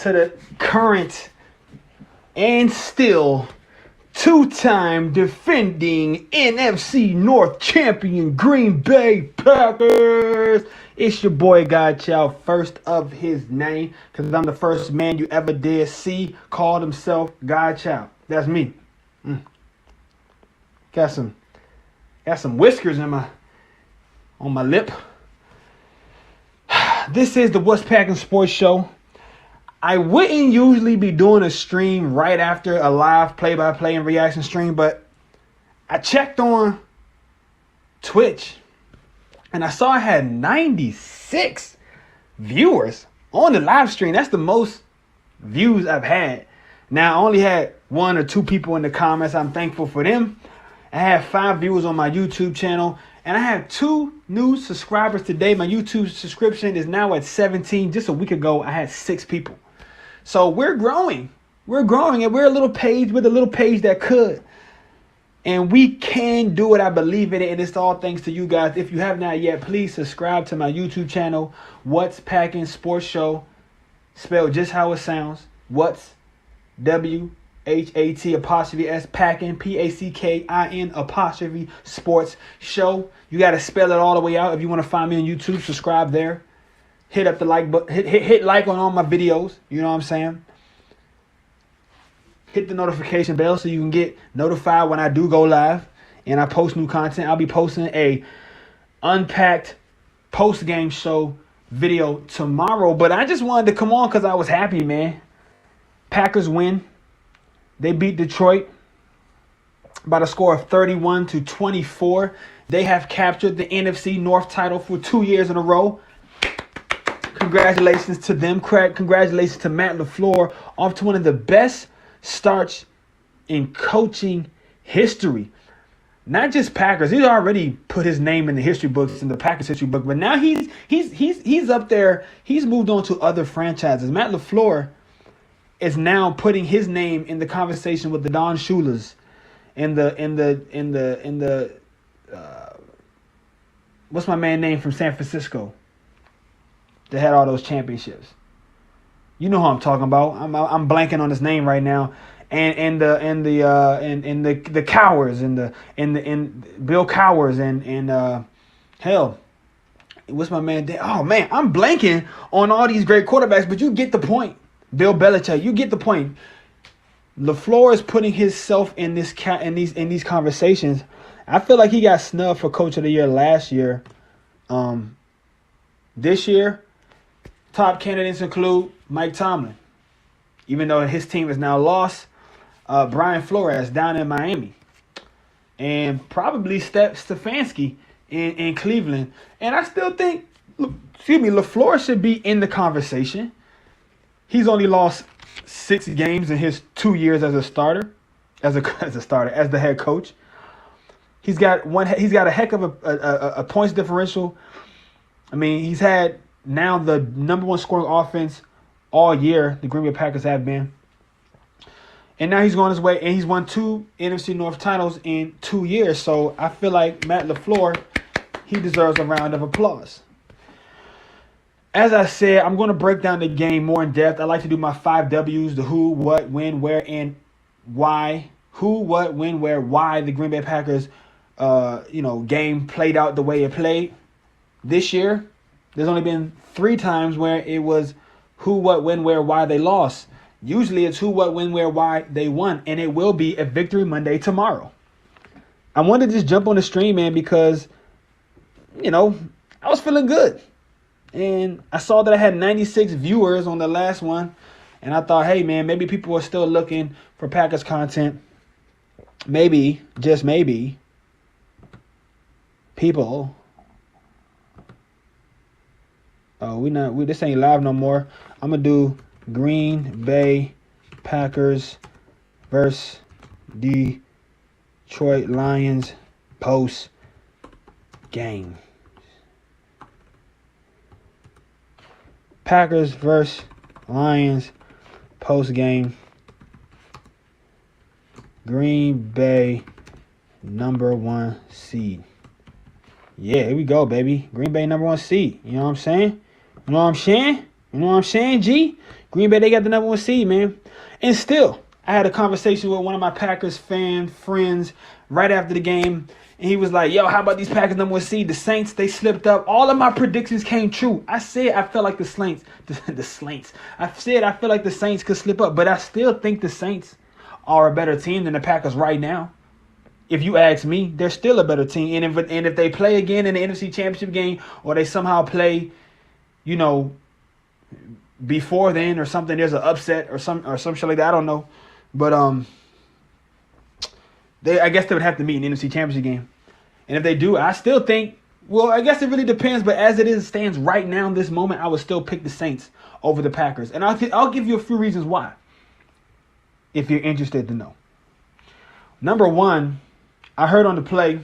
to the current and still two-time defending NFC North champion Green Bay Packers. It's your boy God Chow, first of his name, because I'm the first man you ever did see called himself God Chow. That's me. Got some whiskers on my lip. This is the What's Packing Sports Show. I wouldn't usually be doing a stream right after a live play-by-play and reaction stream, but I checked on Twitch and I saw I had 96 viewers on the live stream. That's the most views I've had. Now, I only had 1 or 2 people in the comments. I'm thankful for them. I had 5 viewers on my YouTube channel, and I have 2 new subscribers today. My YouTube subscription is now at 17. Just a week ago, I had 6 people. So we're growing. We're growing, and we're a little page with a little page that could. And we can do it. I believe in it, and it's all thanks to you guys. If you have not yet, please subscribe to my YouTube channel, What's Packing Sports Show, spelled just how it sounds. What's WHAT''S Packing PACKIN' Sports Show. You got to spell it all the way out. If you want to find me on YouTube, subscribe there. Hit up the like button. Hit like on all my videos. You know what I'm saying? Hit the notification bell so you can get notified when I do go live and I post new content. I'll be posting a unpacked post-game show video tomorrow. But I just wanted to come on because I was happy, man. Packers win. They beat Detroit by the score of 31-24. They have captured the NFC North title for 2 years in a row. Congratulations to them. Congratulations to Matt LaFleur, off to one of the best starts in coaching history. Not just Packers. He's already put his name in the history books, in the Packers history book, but now he's up there. He's moved on to other franchises. Matt LaFleur is now putting his name in the conversation with the Don Shula's and the what's my man name from San Francisco that had all those championships. You know who I'm talking about. I'm blanking on his name right now. And the Cowers and Bill Cowers and hell, what's my man? Oh man, I'm blanking on all these great quarterbacks, but you get the point. Bill Belichick, you get the point. LaFleur is putting himself in these conversations. I feel like he got snubbed for Coach of the Year last year. This year, top candidates include Mike Tomlin, even though his team is now lost. Brian Flores down in Miami, and probably Stefanski in Cleveland. And I still think, LaFleur should be in the conversation. He's only lost 6 games in his 2 years as a starter, as the head coach. He's got a heck of a points differential. I mean, he's had now the number 1 scoring offense all year. The Green Bay Packers have been, and now he's going his way, and he's won 2 NFC North titles in 2 years. So I feel like Matt LaFleur, he deserves a round of applause. As I said, I'm going to break down the game more in depth. I like to do my 5 W's, the who, what, when, where, and why. Who, what, when, where, why the Green Bay Packers game played out the way it played. This year, there's only been 3 times where it was who, what, when, where, why they lost. Usually it's who, what, when, where, why they won. And it will be a Victory Monday tomorrow. I wanted to just jump on the stream, man, because, I was feeling good. And I saw that I had 96 viewers on the last one. And I thought, hey, man, maybe people are still looking for Packers content. Maybe, just maybe, people. Oh, this ain't live no more. I'm going to do Green Bay Packers versus Detroit Lions post game. Packers versus Lions post game. Green Bay number 1 seed. Yeah, here we go, baby. Green Bay number 1 seed. You know what I'm saying? You know what I'm saying? You know what I'm saying, G? Green Bay, they got the number 1 seed, man. And still, I had a conversation with one of my Packers fan friends right after the game. And he was like, yo, how about these Packers number 1 seed? The Saints, they slipped up. All of my predictions came true. I said I felt like the Saints. I said I feel like the Saints could slip up. But I still think the Saints are a better team than the Packers right now. If you ask me, they're still a better team. And if they play again in the NFC Championship game, or they somehow play, you know, before then or something, there's an upset or some shit like that. I don't know. But I guess they would have to meet in the NFC Championship game. And if they do, I still think, well, I guess it really depends. But as it stands right now in this moment, I would still pick the Saints over the Packers. And I'll give you a few reasons why, if you're interested to know. Number one, I heard on the play,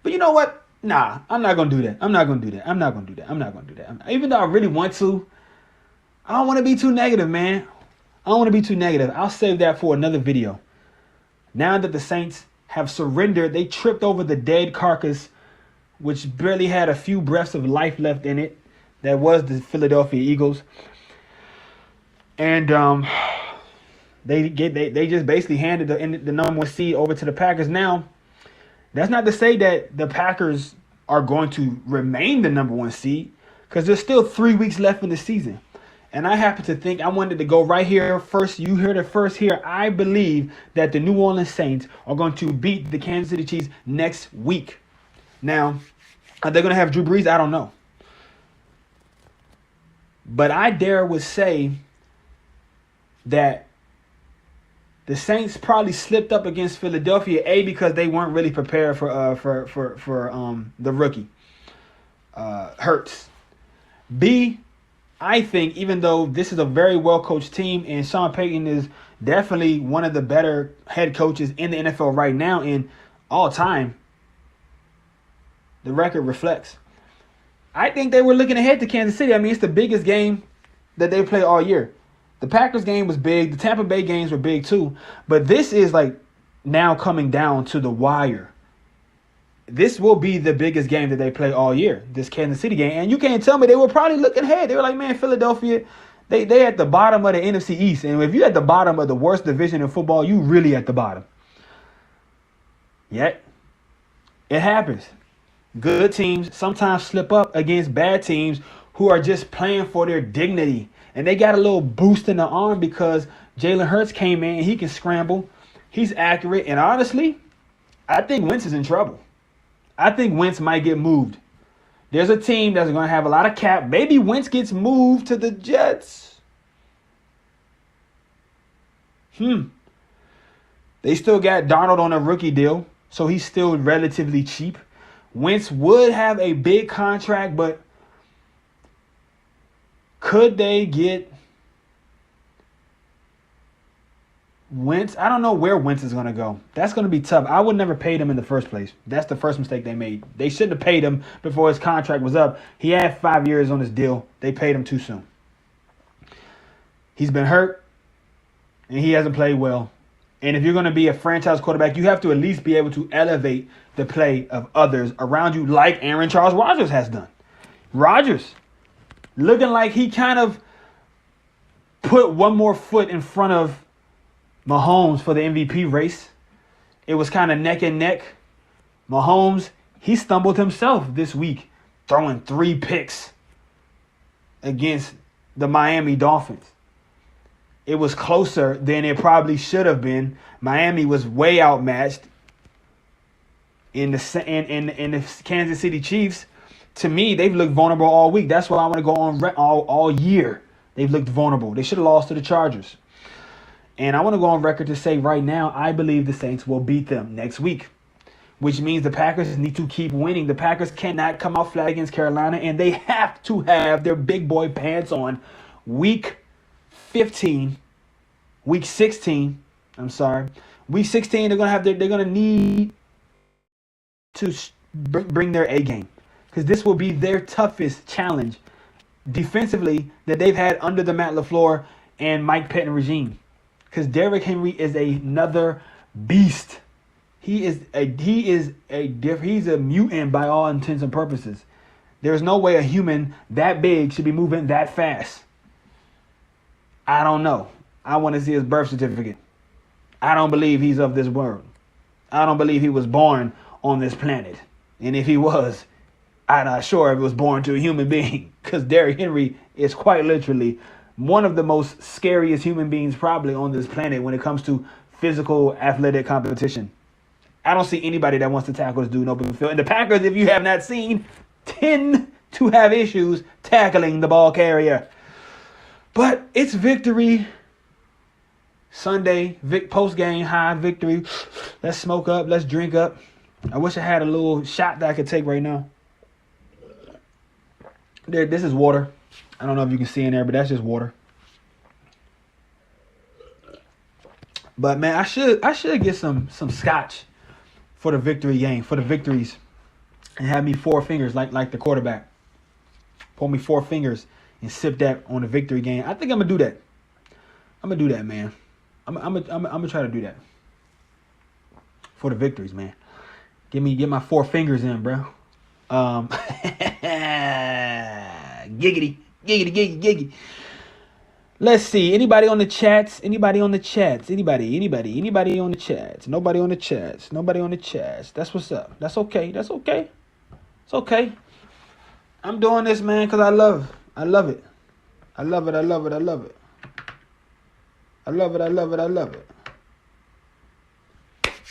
but you know what? Nah, I'm not going to do that. I'm not going to do that. Even though I really want to, I don't want to be too negative, man. I'll save that for another video. Now that the Saints have surrendered, they tripped over the dead carcass, which barely had a few breaths of life left in it. That was the Philadelphia Eagles. And they just basically handed the number 1 seed over to the Packers. Now, that's not to say that the Packers are going to remain the number 1 seed, because there's still 3 weeks left in the season. And I happen to think, I wanted to go right here first. You heard it first here. I believe that the New Orleans Saints are going to beat the Kansas City Chiefs next week. Now, are they going to have Drew Brees? I don't know. But I would say that the Saints probably slipped up against Philadelphia, A, because they weren't really prepared for the rookie, Hurts. B, I think, even though this is a very well-coached team and Sean Payton is definitely one of the better head coaches in the NFL right now in all time, the record reflects. I think they were looking ahead to Kansas City. I mean, it's the biggest game that they played all year. The Packers game was big. The Tampa Bay games were big too. But this is like now coming down to the wire. This will be the biggest game that they play all year, this Kansas City game. And you can't tell me they were probably looking ahead. They were like, man, Philadelphia, they at the bottom of the NFC East. And if you're at the bottom of the worst division in football, you really at the bottom. Yet, it happens. Good teams sometimes slip up against bad teams who are just playing for their dignity. And they got a little boost in the arm because Jalen Hurts came in and he can scramble. He's accurate. And honestly, I think Wentz is in trouble. I think Wentz might get moved. There's a team that's going to have a lot of cap. Maybe Wentz gets moved to the Jets. They still got Darnold on a rookie deal, so he's still relatively cheap. Wentz would have a big contract, but could they get Wentz? I don't know where Wentz is going to go. That's going to be tough. I would never pay him in the first place. That's the first mistake they made. They shouldn't have paid him before his contract was up. He had 5 years on his deal. They paid him too soon. He's been hurt, and he hasn't played well. And if you're going to be a franchise quarterback, you have to at least be able to elevate the play of others around you like Aaron Charles Rodgers has done. Rodgers, looking like he kind of put one more foot in front of Mahomes for the MVP race. It was kind of neck and neck. Mahomes, he stumbled himself this week, throwing 3 picks against the Miami Dolphins. It was closer than it probably should have been. Miami was way outmatched. In the Kansas City Chiefs, to me, they've looked vulnerable all week. That's why I want to go on all year. They've looked vulnerable. They should have lost to the Chargers. And I want to go on record to say right now, I believe the Saints will beat them next week, which means the Packers need to keep winning. The Packers cannot come out flat against Carolina, and they have to have their big boy pants on week 16, Week 16, they're going to need to bring their A game, because this will be their toughest challenge defensively that they've had under the Matt LaFleur and Mike Pettin regime. Because Derrick Henry is another beast. He's a mutant by all intents and purposes. There's no way a human that big should be moving that fast. I don't know. I want to see his birth certificate. I don't believe he's of this world. I don't believe he was born on this planet. And if he was, I'm not sure if he was born to a human being, because Derrick Henry is quite literally one of the most scariest human beings probably on this planet when it comes to physical athletic competition. I don't see anybody that wants to tackle this dude in open field. And the Packers, if you have not seen, tend to have issues tackling the ball carrier. But it's victory Sunday, post-game high victory. Let's smoke up. Let's drink up. I wish I had a little shot that I could take right now. This is water. I don't know if you can see in there, but that's just water. But man, I should get some scotch for the victory game, for the victories, and have me 4 fingers like the quarterback. Pour me 4 fingers and sip that on the victory game. I think I'm gonna do that. I'm gonna do that, man. I'm gonna try to do that for the victories, man. Get my 4 fingers in, bro. Giggity. Let's see. Anybody on the chats? Anybody on the chats? Anybody on the chats? Nobody on the chats. That's what's up. That's okay. It's okay. I'm doing this, man, because I love it. I love it.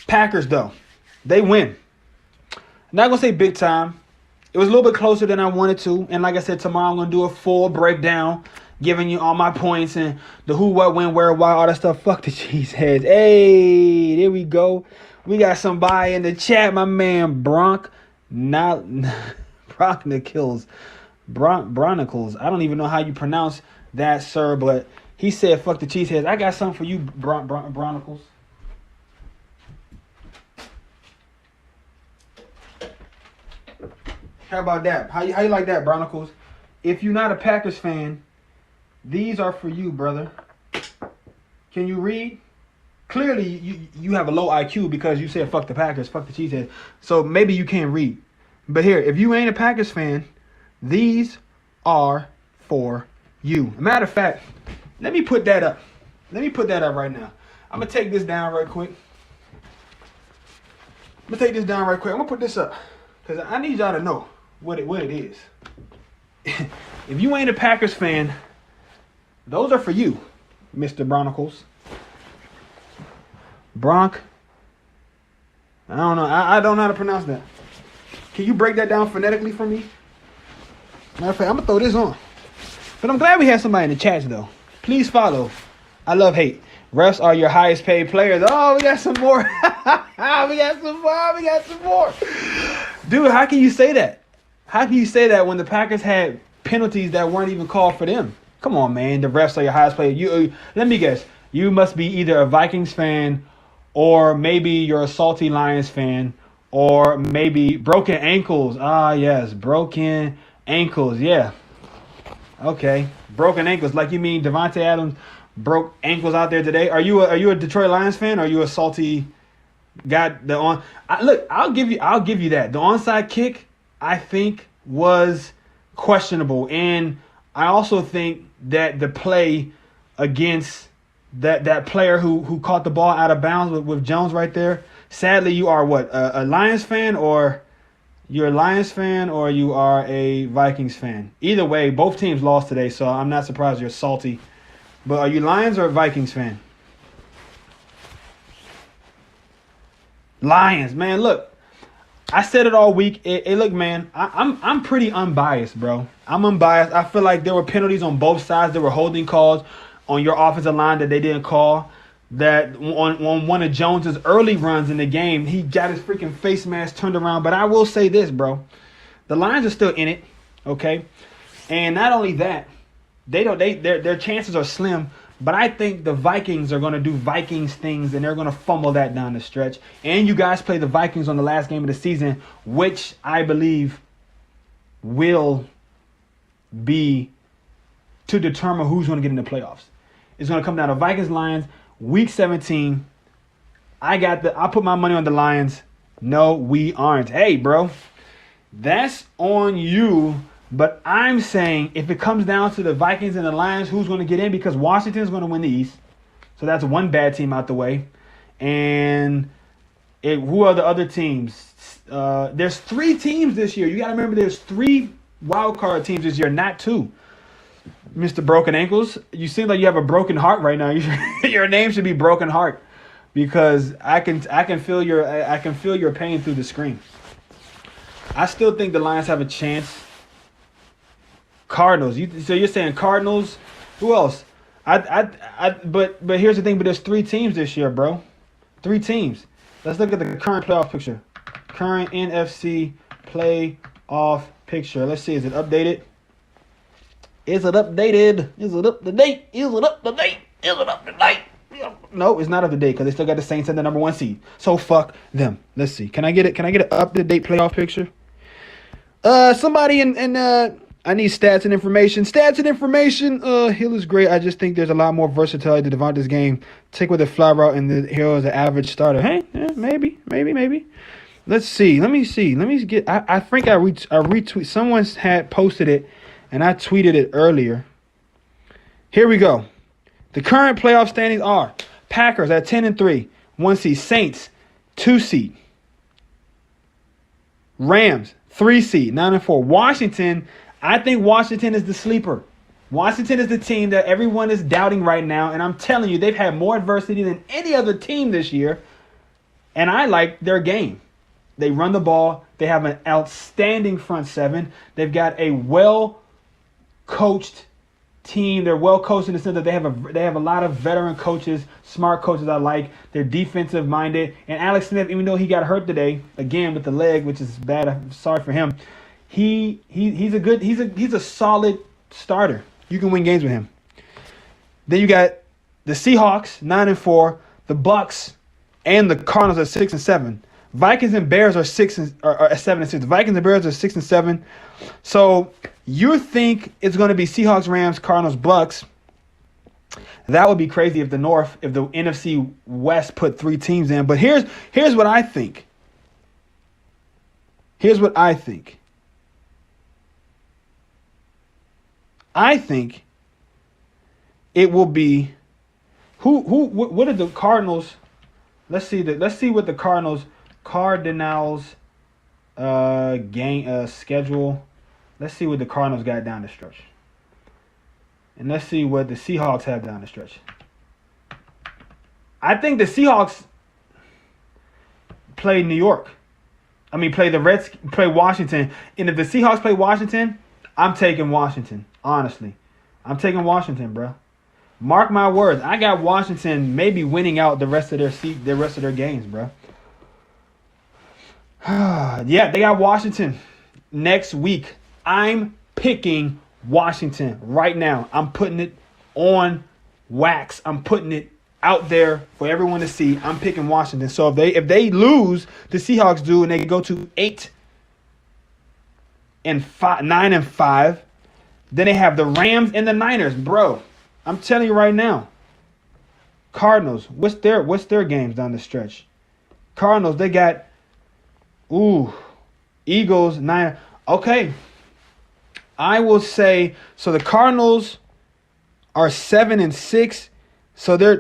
Packers, though. They win. Not going to say big time. It was a little bit closer than I wanted to. And like I said, tomorrow I'm going to do a full breakdown, giving you all my points and the who, what, when, where, why, all that stuff. Fuck the cheeseheads. Hey, there we go. We got somebody in the chat, my man Broncos. I don't even know how you pronounce that, sir, but he said, fuck the cheeseheads. I got something for you, Broncos. How about that? How you like that, Broncos? If you're not a Packers fan, these are for you, brother. Can you read? Clearly, you have a low IQ because you said fuck the Packers, fuck the cheeseheads. So maybe you can't read. But here, if you ain't a Packers fan, these are for you. Matter of fact, let me put that up. Right now. I'm going to take this down right quick. I'm going to put this up because I need y'all to know what it is. If you ain't a Packers fan, those are for you, Mr. Broncos. I don't know. I don't know how to pronounce that. Can you break that down phonetically for me? Matter of fact, I'm going to throw this on. But I'm glad we have somebody in the chats, though. Please follow. I love hate. Refs are your highest paid players. Oh, we got some more. We got some more. Dude, how can you say that? How can you say that when the Packers had penalties that weren't even called for them? Come on, man. The refs are your highest player. Let me guess. You must be either a Vikings fan or maybe you're a salty Lions fan or maybe broken ankles. Ah, yes. Broken ankles. Yeah. Okay. Broken ankles. Like you mean Devontae Adams broke ankles out there today? Are you a Detroit Lions fan or are you a salty guy? I'll give you that. The onside kick, I think, was questionable. And I also think that the play against that player who caught the ball out of bounds with Jones right there, sadly, you are what? A Lions fan or you're a Lions fan or you are a Vikings fan? Either way, both teams lost today, so I'm not surprised you're salty. But are you Lions or a Vikings fan? Lions, man. Look, I said it all week. Look, man, I'm pretty unbiased, bro. I'm unbiased. I feel like there were penalties on both sides. There were holding calls on your offensive line that they didn't call. That on one of Jones's early runs in the game, he got his freaking face mask turned around. But I will say this, bro. The Lions are still in it, okay? And not only that, their chances are slim. But I think the Vikings are going to do Vikings things, and they're going to fumble that down the stretch. And you guys play the Vikings on the last game of the season, which I believe will be to determine who's going to get in the playoffs. It's going to come down to Vikings-Lions, Week 17. I put my money on the Lions. No, we aren't. Hey, bro, That's on you. But I'm saying if it comes down to the Vikings and the Lions, who's going to get in? Because Washington is going to win the East. So that's one bad team out the way. And who are the other teams? There's 3 teams this year. You got to remember there's 3 wild card teams this year, not 2. Mr. Broken Ankles, you seem like you have a broken heart right now. Your name should be Broken Heart, because I can feel your pain through the screen. I still think the Lions have a chance. Cardinals. So you're saying Cardinals? Who else? But here's the thing. But there's 3 teams this year, bro. 3 teams. Let's look at the current playoff picture. Current NFC playoff picture. Let's see. Is it updated? Is it updated? Is it up to date? Is it up to date? Is it up to date? No, it's not up to date because they still got the Saints at the number 1 seed. So fuck them. Let's see. Can I get it? Can I get an up to date playoff picture? Somebody in I need stats and information. Stats and information. Hill is great. I just think there's a lot more versatility to Devonta's game. Take with the fly route and the Hill is an average starter. Hey, yeah, maybe. Let's see. Let me see. Let me get. I think I retweet. Someone had posted it, and I tweeted it earlier. Here we go. The current playoff standings are Packers at 10-3, 1 seed. Saints, 2 seed. Rams, 3 seed, 9-4. Washington. I think Washington is the sleeper. Washington is the team that everyone is doubting right now. And I'm telling you, they've had more adversity than any other team this year. And I like their game. They run the ball. They have an outstanding front 7. They've got a well-coached team. They're well-coached in the sense that they have a lot of veteran coaches, smart coaches I like. They're defensive-minded. And Alex Smith, even though he got hurt today, again with the leg, which is bad, I'm sorry for him. He's a solid starter. You can win games with him. Then you got the Seahawks 9-4, the Bucks, and the Cardinals at 6-7. Vikings and Bears are 7-6. The Vikings and Bears are 6-7. So you think it's going to be Seahawks, Rams, Cardinals, Bucks? That would be crazy if the NFC West put 3 teams in. But here's what I think. I think it will be what are the Cardinals? Let's see what the Cardinals game schedule. Let's see what the Cardinals got down the stretch. And let's see what the Seahawks have down the stretch. I think the Seahawks play New York. Play Washington. And if the Seahawks play Washington, I'm taking Washington. Honestly, I'm taking Washington, bro. Mark my words. I got Washington maybe winning out the rest of their games, bro. Yeah, they got Washington next week. I'm picking Washington right now. I'm putting it on wax. I'm putting it out there for everyone to see. I'm picking Washington. So if they lose, the Seahawks do, and they go to 9-5. Then they have the Rams and the Niners, bro. I'm telling you right now. Cardinals, what's their games down the stretch? Cardinals, they got Eagles, 9. Okay. I will say so the Cardinals are 7-6. So they're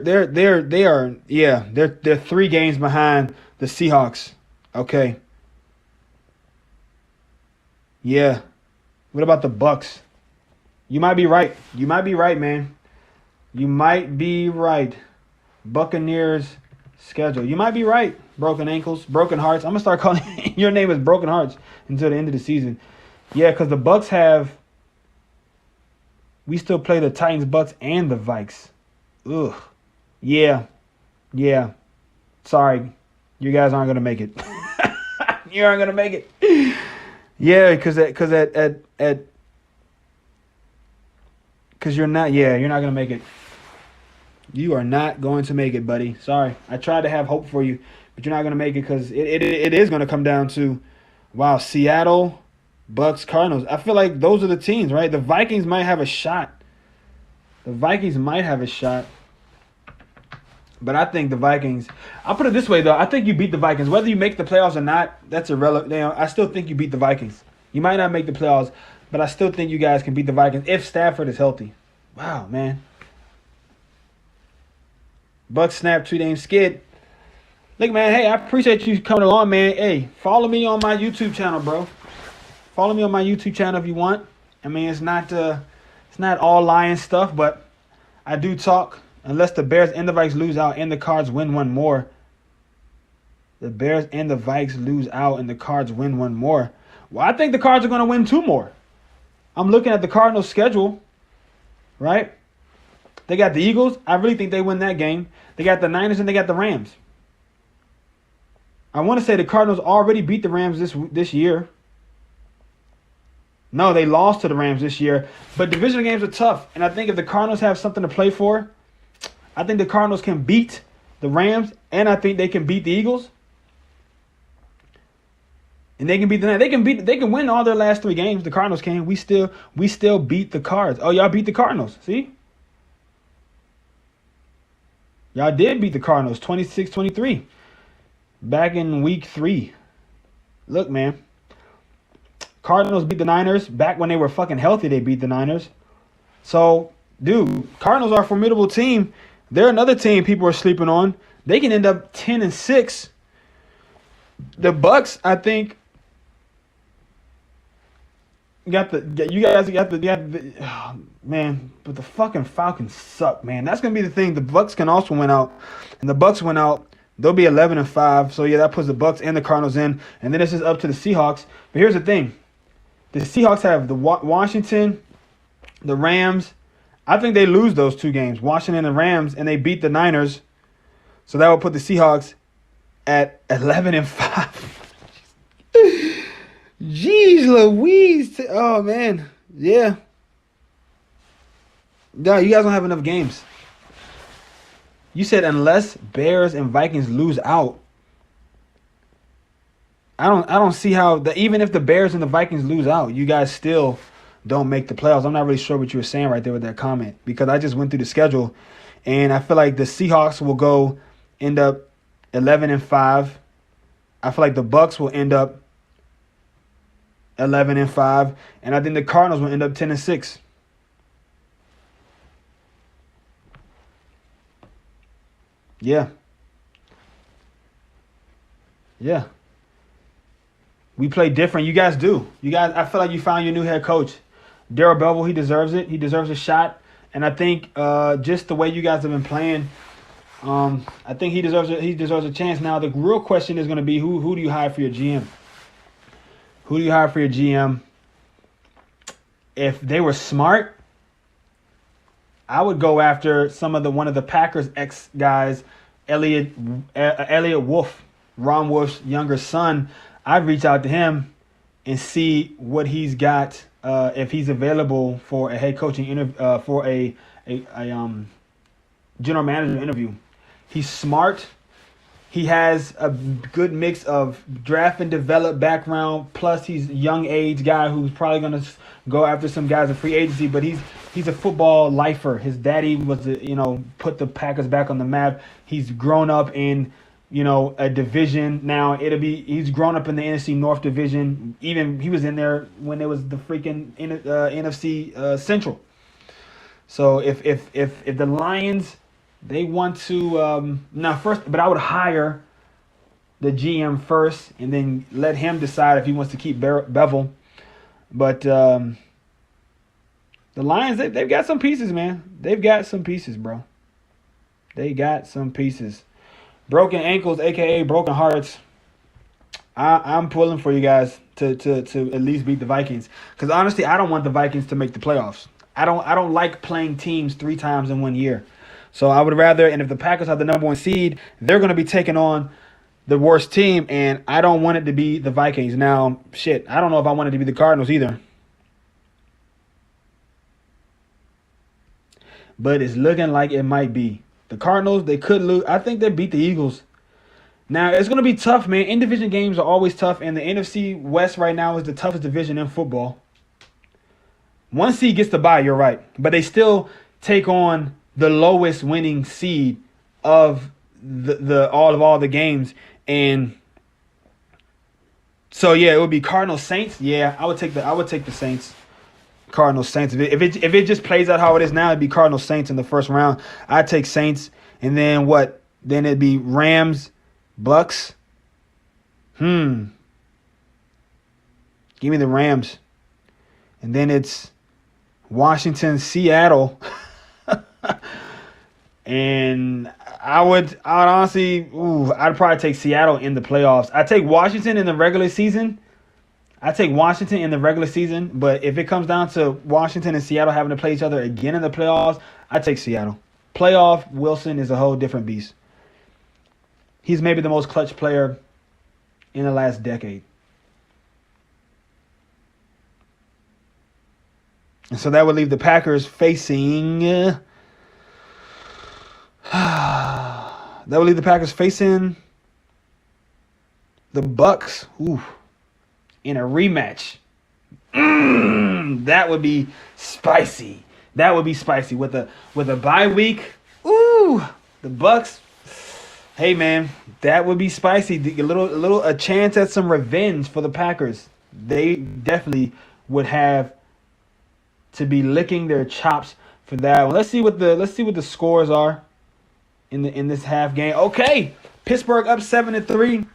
3 games behind the Seahawks. Okay. Yeah. What about the Bucks? You might be right. Man. You might be right. Buccaneers schedule. You might be right. Broken ankles, broken hearts. I'm gonna start calling your name is Broken Hearts until the end of the season. Yeah, because the Bucks we still play the Titans, Bucks, and the Vikes. Ugh. Yeah. Sorry. You guys aren't gonna make it. You aren't gonna make it. Yeah, because you're not gonna make it. You are not going to make it, buddy. Sorry. I tried to have hope for you, but you're not gonna make it because it is gonna come down to Seattle, Bucks, Cardinals. I feel like those are the teams, right? The Vikings might have a shot. But I think the Vikings, I'll put it this way, though. I think you beat the Vikings. Whether you make the playoffs or not, that's irrelevant. I still think you beat the Vikings. You might not make the playoffs, but I still think you guys can beat the Vikings if Stafford is healthy. Wow, man. Buck snap 2 name skid. Look, man, hey, I appreciate you coming along, man. Hey, follow me on my YouTube channel, bro. Follow me on my YouTube channel if you want. I mean, it's not all lying stuff, but I do talk. Unless the Bears and the Vikes lose out and the Cards win one more. The Bears and the Vikes lose out and the Cards win one more. Well, I think the Cards are going to win 2 more. I'm looking at the Cardinals' schedule, right? They got the Eagles. I really think they win that game. They got the Niners and they got the Rams. I want to say the Cardinals already beat the Rams this year. No, they lost to the Rams this year. But divisional games are tough. And I think if the Cardinals have something to play for, I think the Cardinals can beat the Rams. And I think they can beat the Eagles. And they can beat they can win all their last 3 games. The Cardinals can. We still beat the Cards. Oh, y'all beat the Cardinals. See? Y'all did beat the Cardinals 26-23. Back in week 3. Look, man. Cardinals beat the Niners. Back when they were fucking healthy, they beat the Niners. So, dude, Cardinals are a formidable team. They're another team people are sleeping on. They can end up 10-6. The Bucks, I think, man, but the fucking Falcons suck, man. That's gonna be the thing. The Bucks can also win out, and the Bucks went out. They'll be 11-5. So yeah, that puts the Bucks and the Cardinals in, and then it's just up to the Seahawks. But here's the thing: the Seahawks have the Washington, the Rams. I think they lose those 2 games, Washington and Rams, and they beat the Niners. So that will put the Seahawks at 11-5. Jeez Louise. Oh, man. Yeah. No, you guys don't have enough games. You said unless Bears and Vikings lose out. I don't see how even if the Bears and the Vikings lose out, you guys still don't make the playoffs. I'm not really sure what you were saying right there with that comment, because I just went through the schedule and I feel like the Seahawks will end up 11-5. I feel like the Bucks will end up 11-5, and I think the Cardinals will end up 10-6. Yeah. Yeah. We play different. You guys do. You guys, I feel like you found your new head coach. Darrell Bevell, he deserves it. He deserves a shot. And I think just the way you guys have been playing, I think he deserves a chance. Now, the real question is going to be who do you hire for your GM? Who do you hire for your GM? If they were smart, I would go after one of the Packers ex guys, Elliot Wolf, Ron Wolf's younger son. I'd reach out to him and see what he's got, if he's available for a head coaching interview, for a general manager interview. He's smart. He has a good mix of draft and develop background. Plus, he's a young age guy who's probably going to go after some guys in free agency. But he's a football lifer. His daddy was, put the Packers back on the map. He's grown up in, a division now. He's grown up in the NFC North division. Even he was in there when it was the freaking NFC Central. So if the Lions, they want to but I would hire the GM first and then let him decide if he wants to keep Bevel. But the Lions, they've got some pieces, man. They've got some pieces, bro. They got some pieces. Broken ankles, aka broken hearts. I'm pulling for you guys to at least beat the Vikings, because honestly, I don't want the Vikings to make the playoffs. I don't like playing teams 3 times in 1 year. So I would rather, and if the Packers have the number 1 seed, they're going to be taking on the worst team, and I don't want it to be the Vikings. Now, shit, I don't know if I want it to be the Cardinals either. But it's looking like it might be. The Cardinals, they could lose. I think they beat the Eagles. Now, it's going to be tough, man. In-division games are always tough, and the NFC West right now is the toughest division in football. 1 seed gets the bye, you're right. But they still take on the lowest winning seed of all the games, and So yeah, it would be Cardinals Saints. Yeah, I would take the Saints. Cardinals Saints. If it just plays out how it is now, it'd be Cardinals Saints in the first round. I'd take Saints, and then what? Then it'd be Rams, Bucks. Give me the Rams, and then it's Washington, Seattle, and I would honestly, I'd probably take Seattle in the playoffs. I take Washington in the regular season. But if it comes down to Washington and Seattle having to play each other again in the playoffs, I take Seattle. Playoff Wilson is a whole different beast. He's maybe the most clutch player in the last decade. And so that would leave the Packers facing the Bucks. In a rematch. That would be spicy. With a bye week. The Bucks. Hey man, that would be spicy. A chance at some revenge for the Packers. They definitely would have to be licking their chops for that one. Let's see what the scores are in this half game. Okay, Pittsburgh up 7-3.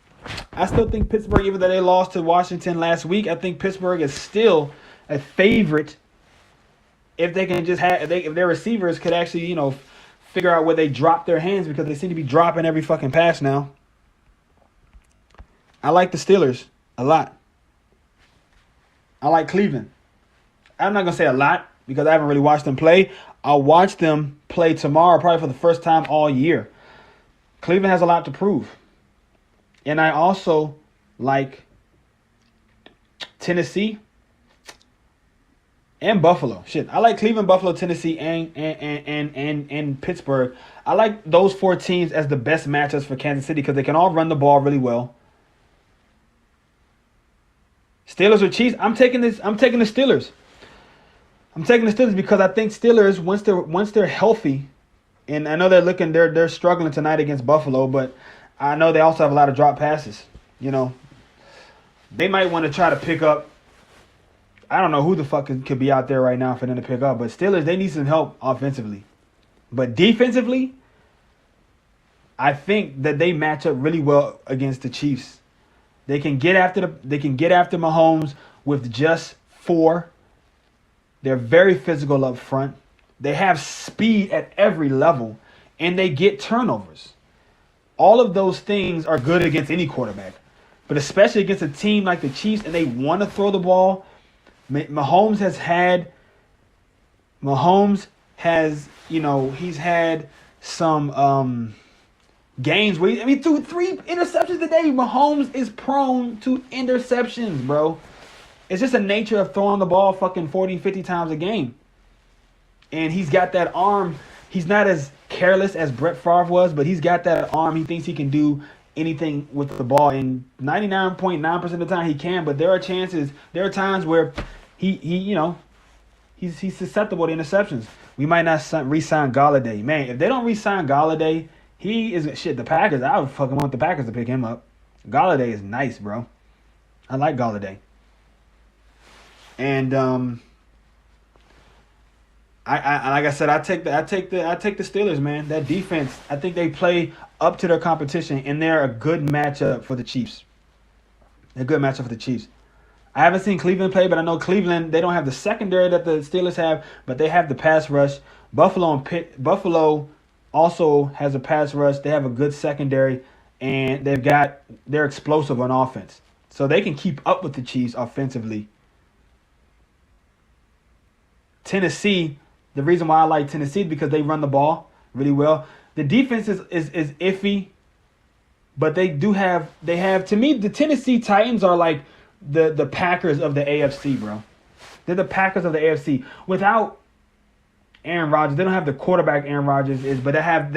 I still think Pittsburgh, even though they lost to Washington last week, I think Pittsburgh is still a favorite if they can just if their receivers could actually, figure out where they drop their hands, because they seem to be dropping every fucking pass now. I like the Steelers a lot. I like Cleveland. I'm not going to say a lot because I haven't really watched them play. I'll watch them play tomorrow, probably for the first time all year. Cleveland has a lot to prove. And I also like Tennessee and Buffalo. I like Cleveland, Buffalo, Tennessee, and Pittsburgh. I like those four teams as the best matchups for Kansas City because they can all run the ball really well. Steelers or Chiefs? I'm taking the Steelers. I'm taking the Steelers because I think Steelers, once they're healthy, and I know they're struggling tonight against Buffalo, but I know they also have a lot of drop passes. They might want to try to pick up. I don't know who the fuck could be out there right now for them to pick up, but Steelers, they need some help offensively. But defensively, I think that they match up really well against the Chiefs. They can get after Mahomes with just 4. They're very physical up front. They have speed at every level, and they get turnovers. All of those things are good against any quarterback, but especially against a team like the Chiefs, and they want to throw the ball. Mahomes has, he's had some games where he threw 3 interceptions today. Mahomes is prone to interceptions, bro. It's just the nature of throwing the ball fucking 40, 50 times a game. And he's got that arm. He's not as careless as Brett Favre was, but he's got that arm. He thinks he can do anything with the ball. And 99.9% of the time he can, but there are times where he's susceptible to interceptions. We might not re-sign Galladay. Man, if they don't re-sign Galladay, he is shit. The Packers, I would fucking want the Packers to pick him up. Galladay is nice, bro. I like Galladay. And I like I said, I take the Steelers, man. That defense, I think they play up to their competition, and they're a good matchup for the Chiefs. I haven't seen Cleveland play, but I know Cleveland, they don't have the secondary that the Steelers have, but they have the pass rush. Buffalo also has a pass rush. They have a good secondary, and they're explosive on offense. So they can keep up with the Chiefs offensively. Tennessee, the reason why I like Tennessee is because they run the ball really well. The defense is iffy, but they have to me, the Tennessee Titans are like the Packers of the AFC, bro. They're the Packers of the AFC. Without Aaron Rodgers, they don't have the quarterback Aaron Rodgers is, but they have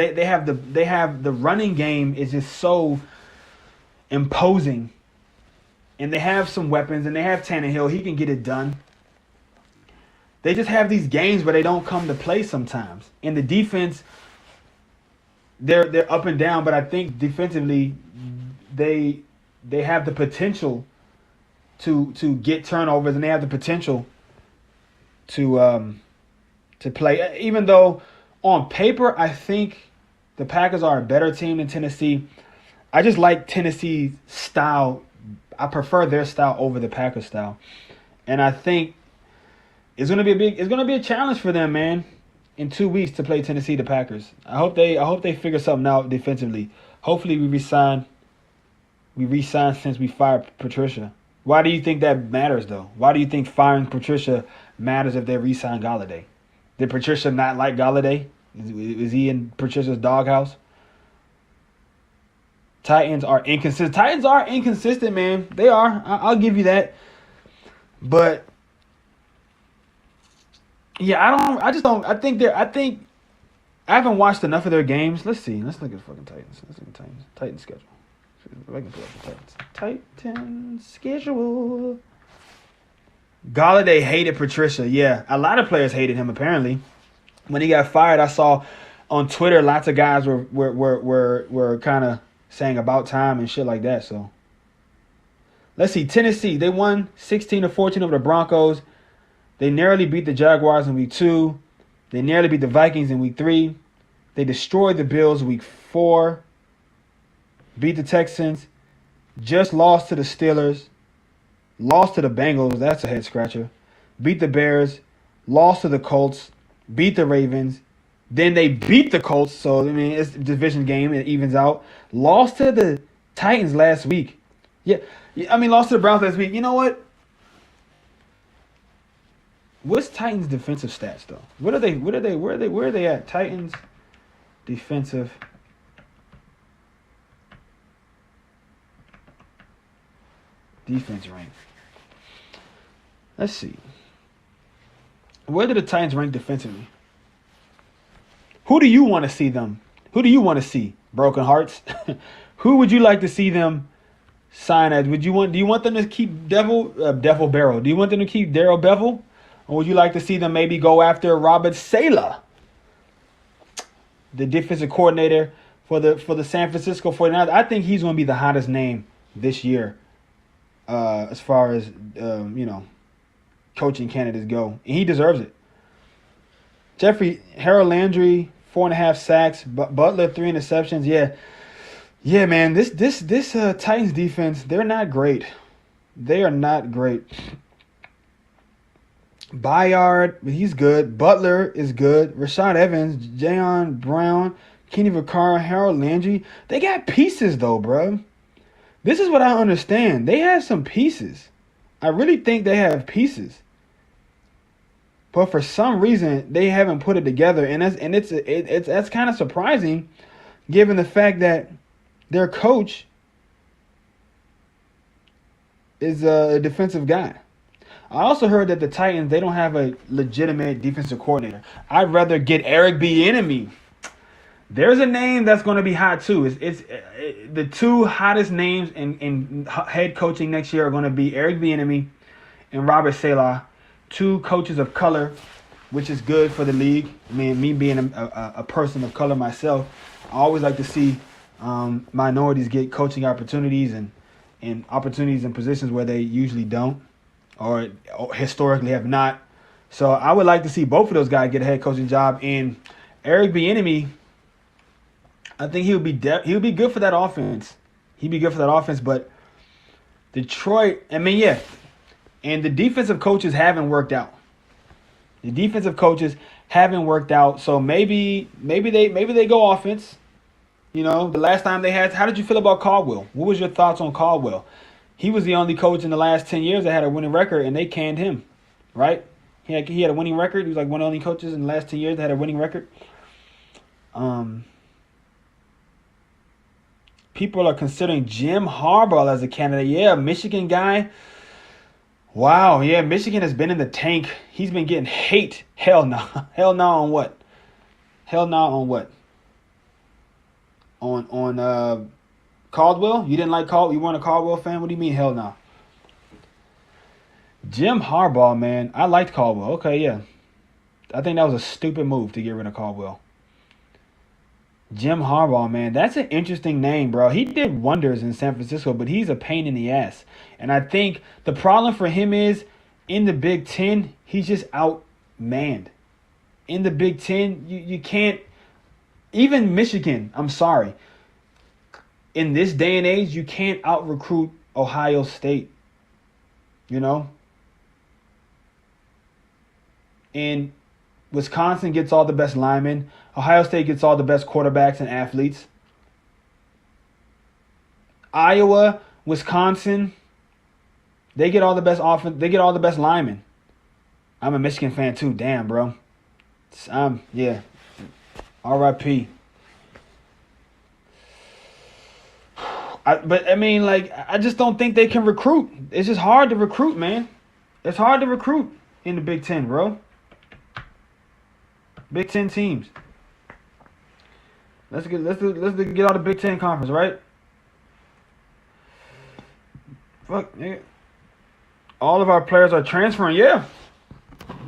the running game is just so imposing. And they have some weapons, and they have Tannehill. He can get it done. They just have these games where they don't come to play sometimes. And the defense, they're up and down, but I think defensively they have the potential to get turnovers, and they have the potential to play. Even though on paper, I think the Packers are a better team than Tennessee. I just like Tennessee's style. I prefer their style over the Packers style, and I think it's gonna be a challenge for them, man, in 2 weeks to play Tennessee, the Packers. I hope they figure something out defensively. Hopefully we resign since we fired Patricia. Why do you think that matters, though? Why do you think firing Patricia matters if they re-sign Galladay? Did Patricia not like Galladay? Is he in Patricia's doghouse? Titans are inconsistent, man. They are. I'll give you that. But yeah, I haven't watched enough of their games. Let's see. Let's look at fucking Titans. Let's look at Titans schedule. I can pull up the Titans schedule. Galladay hated Patricia. Yeah, a lot of players hated him apparently. When he got fired, I saw on Twitter lots of guys were kind of saying about time and shit like that. So let's see. Tennessee, they won 16-14 over the Broncos. They narrowly beat the Jaguars in week 2. They narrowly beat the Vikings in week 3. They destroyed the Bills week 4. Beat the Texans. Just lost to the Steelers. Lost to the Bengals. That's a head scratcher. Beat the Bears. Lost to the Colts. Beat the Ravens. Then they beat the Colts. So, I mean, it's a division game. It evens out. Lost to the Titans last week. Yeah, I mean, lost to the Browns last week. You know what? What's Titans' defensive stats, though? Where are they at? Titans defensive. Defense rank. Let's see. Where do the Titans rank defensively? Who do you want to see them? Who do you want to see? Broken Hearts? Who would you like to see them sign as? Do you want them to keep Devil Barrow? Do you want them to keep Darrell Bevel? Or would you like to see them maybe go after Robert Saleh, the defensive coordinator for the San Francisco 49ers? I think he's going to be the hottest name this year as far as, coaching candidates go. And he deserves it. Harold Landry, 4.5 sacks. Butler, 3 interceptions. Yeah, man. This Titans defense, they're not great. They are not great. Bayard, he's good. Butler is good. Rashad Evans, Jayon Brown, Kenny Vaccaro, Harold Landry. They got pieces, though, bro. This is what I understand. They have some pieces. I really think they have pieces. But for some reason, they haven't put it together. And that's kind of surprising, given the fact that their coach is a defensive guy. I also heard that the Titans, they don't have a legitimate defensive coordinator. I'd rather get Eric Bieniemy. There's a name that's going to be hot too. It's the two hottest names in head coaching next year are going to be Eric Bieniemy and Robert Saleh, two coaches of color, which is good for the league. I mean, me being a person of color myself, I always like to see minorities get coaching opportunities and opportunities in positions where they usually don't or historically have not. So I would like to see both of those guys get a head coaching job. And Eric Bieniemy, I think he'll be good for that offense. He'd be good for that offense. But Detroit, I mean, yeah. And the defensive coaches haven't worked out. So maybe they go offense. You know, the last time they had, how did you feel about Caldwell? What was your thoughts on Caldwell? He was the only coach in the last 10 years that had a winning record, and they canned him, right? He had a winning record. He was like one of the only coaches in the last 10 years that had a winning record. People are considering Jim Harbaugh as a candidate. Yeah, Michigan guy. Wow, yeah, Michigan has been in the tank. He's been getting hate. Hell no. Hell no on what? Hell no on what? On Caldwell? You didn't like Caldwell? You weren't a Caldwell fan? What do you mean hell no? Jim Harbaugh, man. I liked Caldwell. Okay, yeah. I think that was a stupid move to get rid of Caldwell. Jim Harbaugh, man, that's an interesting name, bro. He did wonders in San Francisco, but he's a pain in the ass. And I think the problem for him is in the Big Ten, he's just outmanned. In the Big Ten, you can't, even Michigan, I'm sorry. In this day and age, you can't out-recruit Ohio State, you know? And Wisconsin gets all the best linemen. Ohio State gets all the best quarterbacks and athletes. Iowa, Wisconsin, they get all the best offense. They get all the best linemen. I'm a Michigan fan too. Damn, bro. Yeah. R.I.P. But I mean, like, I just don't think they can recruit. It's just hard to recruit, man. It's hard to recruit in the Big Ten, bro. Big Ten teams. Let's get all the Big Ten conference, right? Fuck, nigga. All of our players are transferring. Yeah.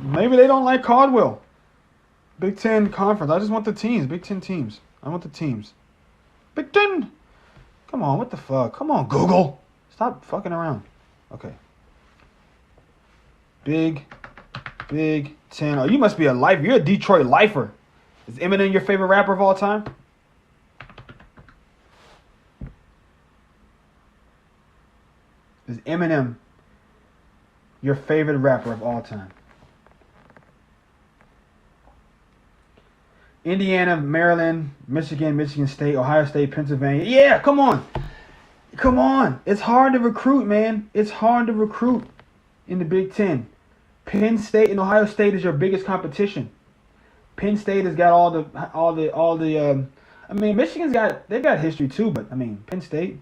Maybe they don't like Caldwell. Big Ten conference. I just want the teams. Big Ten teams. I want the teams. Big Ten. Come on, what the fuck? Come on, Google. Stop fucking around. Okay. Big Ten. Oh, you must be a lifer. You're a Detroit lifer. Is Eminem your favorite rapper of all time? Is Eminem your favorite rapper of all time? Indiana, Maryland, Michigan, Michigan State, Ohio State, Pennsylvania. Yeah, come on. Come on. It's hard to recruit, man. It's hard to recruit in the Big Ten. Penn State and Ohio State is your biggest competition. Penn State has got all the I mean, they've got history too, but I mean, Penn State,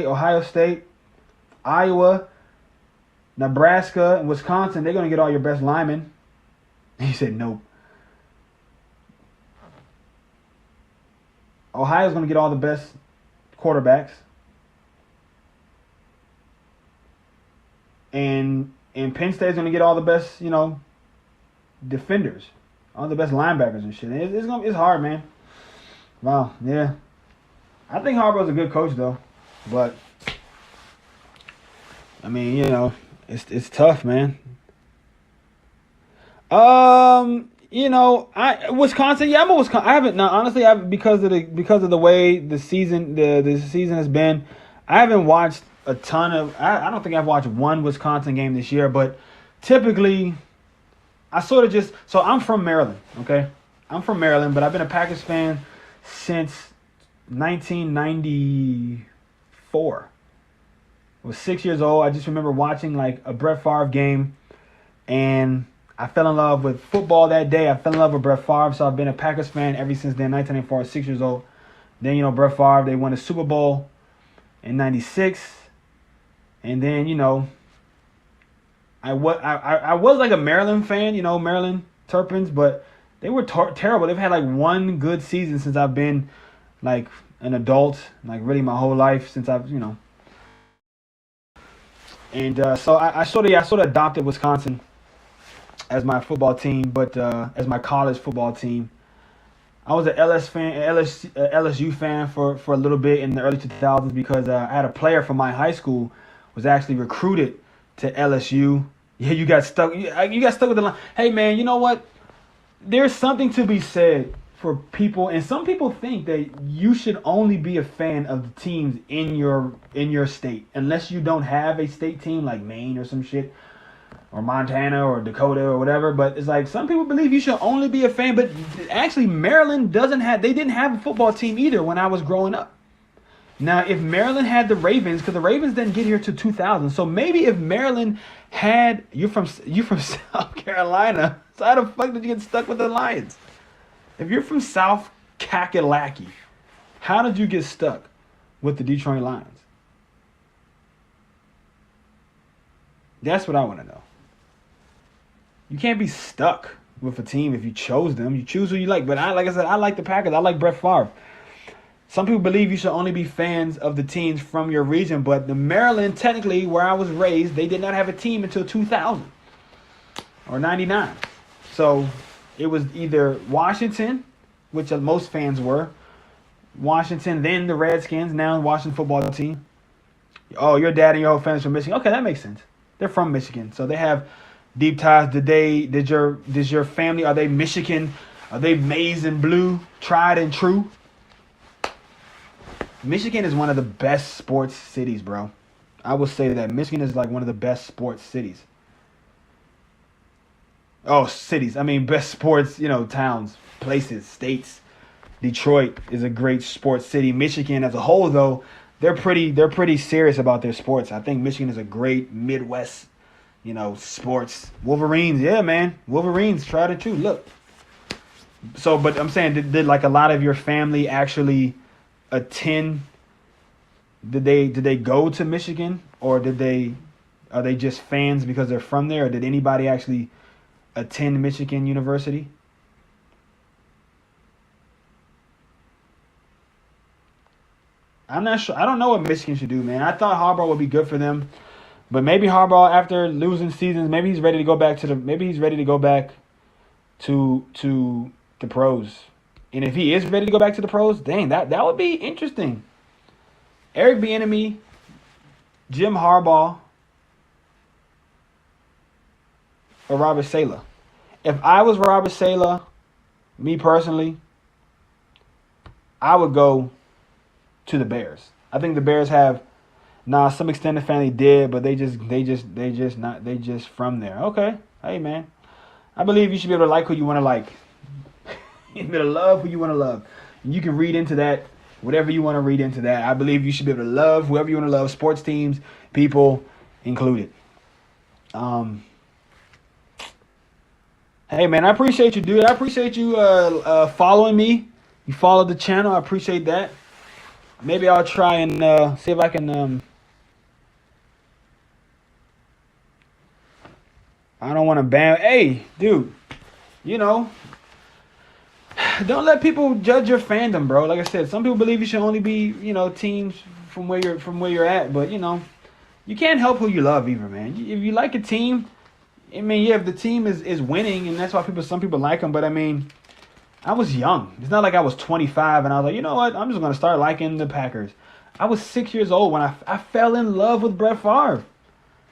Ohio State, Iowa, Nebraska, and Wisconsin, they're going to get all your best linemen. He said nope. Ohio's going to get all the best quarterbacks. And Penn State's going to get all the best, defenders. All the best linebackers and shit. It's hard, man. Wow, yeah. I think Harbaugh's a good coach, though. But, I mean, it's tough, man. Wisconsin. Yeah, I'm a Wisconsin. I haven't. No, honestly, because of the way the season has been. I haven't watched a ton of. I don't think I've watched one Wisconsin game this year. But typically, I sort of just. So I'm from Maryland. Okay, I'm from Maryland, but I've been a Packers fan since 1994. I was 6 years old. I just remember watching like a Brett Favre game, and I fell in love with football that day. I fell in love with Brett Favre, so I've been a Packers fan ever since then. 1994, I was 6 years old. Then, Brett Favre, they won the Super Bowl in 96. And then, I was like a Maryland fan, Maryland Terrapins, but they were terrible. They've had like one good season since I've been like an adult, like really my whole life since I've, And so I sort of adopted Wisconsin as my football team, but as my college football team. I was an LSU fan for a little bit in the early 2000s because I had a player from my high school was actually recruited to LSU. Yeah, you got stuck. You got stuck with the line. Hey, man, you know what? There's something to be said for people, and some people think that you should only be a fan of the teams in your state, unless you don't have a state team like Maine or some shit, or Montana or Dakota or whatever. But it's like some people believe you should only be a fan. But actually, Maryland didn't have a football team either when I was growing up. Now, if Maryland had the Ravens, because the Ravens didn't get here to 2000, so maybe if Maryland had you from South Carolina, so how the fuck did you get stuck with the Lions? If you're from South Kakalaki, how did you get stuck with the Detroit Lions? That's what I want to know. You can't be stuck with a team if you chose them. You choose who you like. But like I said, I like the Packers. I like Brett Favre. Some people believe you should only be fans of the teams from your region. But the Maryland, technically, where I was raised, they did not have a team until 2000 or 99. So it was either Washington, which most fans were, Washington, then the Redskins, now the Washington football team. Oh, your dad and your whole family's from Michigan. Okay, that makes sense. They're from Michigan, so they have deep ties. Did your family, are they Michigan? Are they maize and blue, tried and true? Michigan is one of the best sports cities, bro. I will say that Michigan is like one of the best sports cities. Oh, cities. I mean, best sports, towns, places, states. Detroit is a great sports city. Michigan as a whole, though, they're pretty serious about their sports. I think Michigan is a great Midwest, sports. Wolverines, yeah, man. Wolverines, tried and true. Look. So, but I'm saying, did like a lot of your family actually attend? Did they go to Michigan, or are they just fans because they're from there, or did anybody actually attend Michigan University? I'm not sure. I don't know what Michigan should do, man. I thought Harbaugh would be good for them, but maybe Harbaugh, after losing seasons, maybe he's ready to go back to the pros. And if he is ready to go back to the pros, dang, that would be interesting. Eric Bieniemy, Jim Harbaugh, or Robert Saleh. If I was Robert Saleh, me personally, I would go to the Bears. I think the Bears have, some extended family did, but they just from there. Okay, hey man, I believe you should be able to like who you want to like. You should be able to love who you want to love. And you can read into that whatever you want to read into that. I believe you should be able to love whoever you want to love, sports teams, people included. Hey man, I appreciate you, dude. I appreciate you following me. You followed the channel. I appreciate that. Maybe I'll try and see if I can. I don't want to ban. Hey, dude, don't let people judge your fandom, bro. Like I said, some people believe you should only be, teams from where you're at. But you can't help who you love either, man. If you like a team, I mean, yeah, if the team is winning, and that's why some people like them. But I mean, I was young. It's not like I was 25 and I was like, you know what? I'm just gonna start liking the Packers. I was 6 years old when I fell in love with Brett Favre.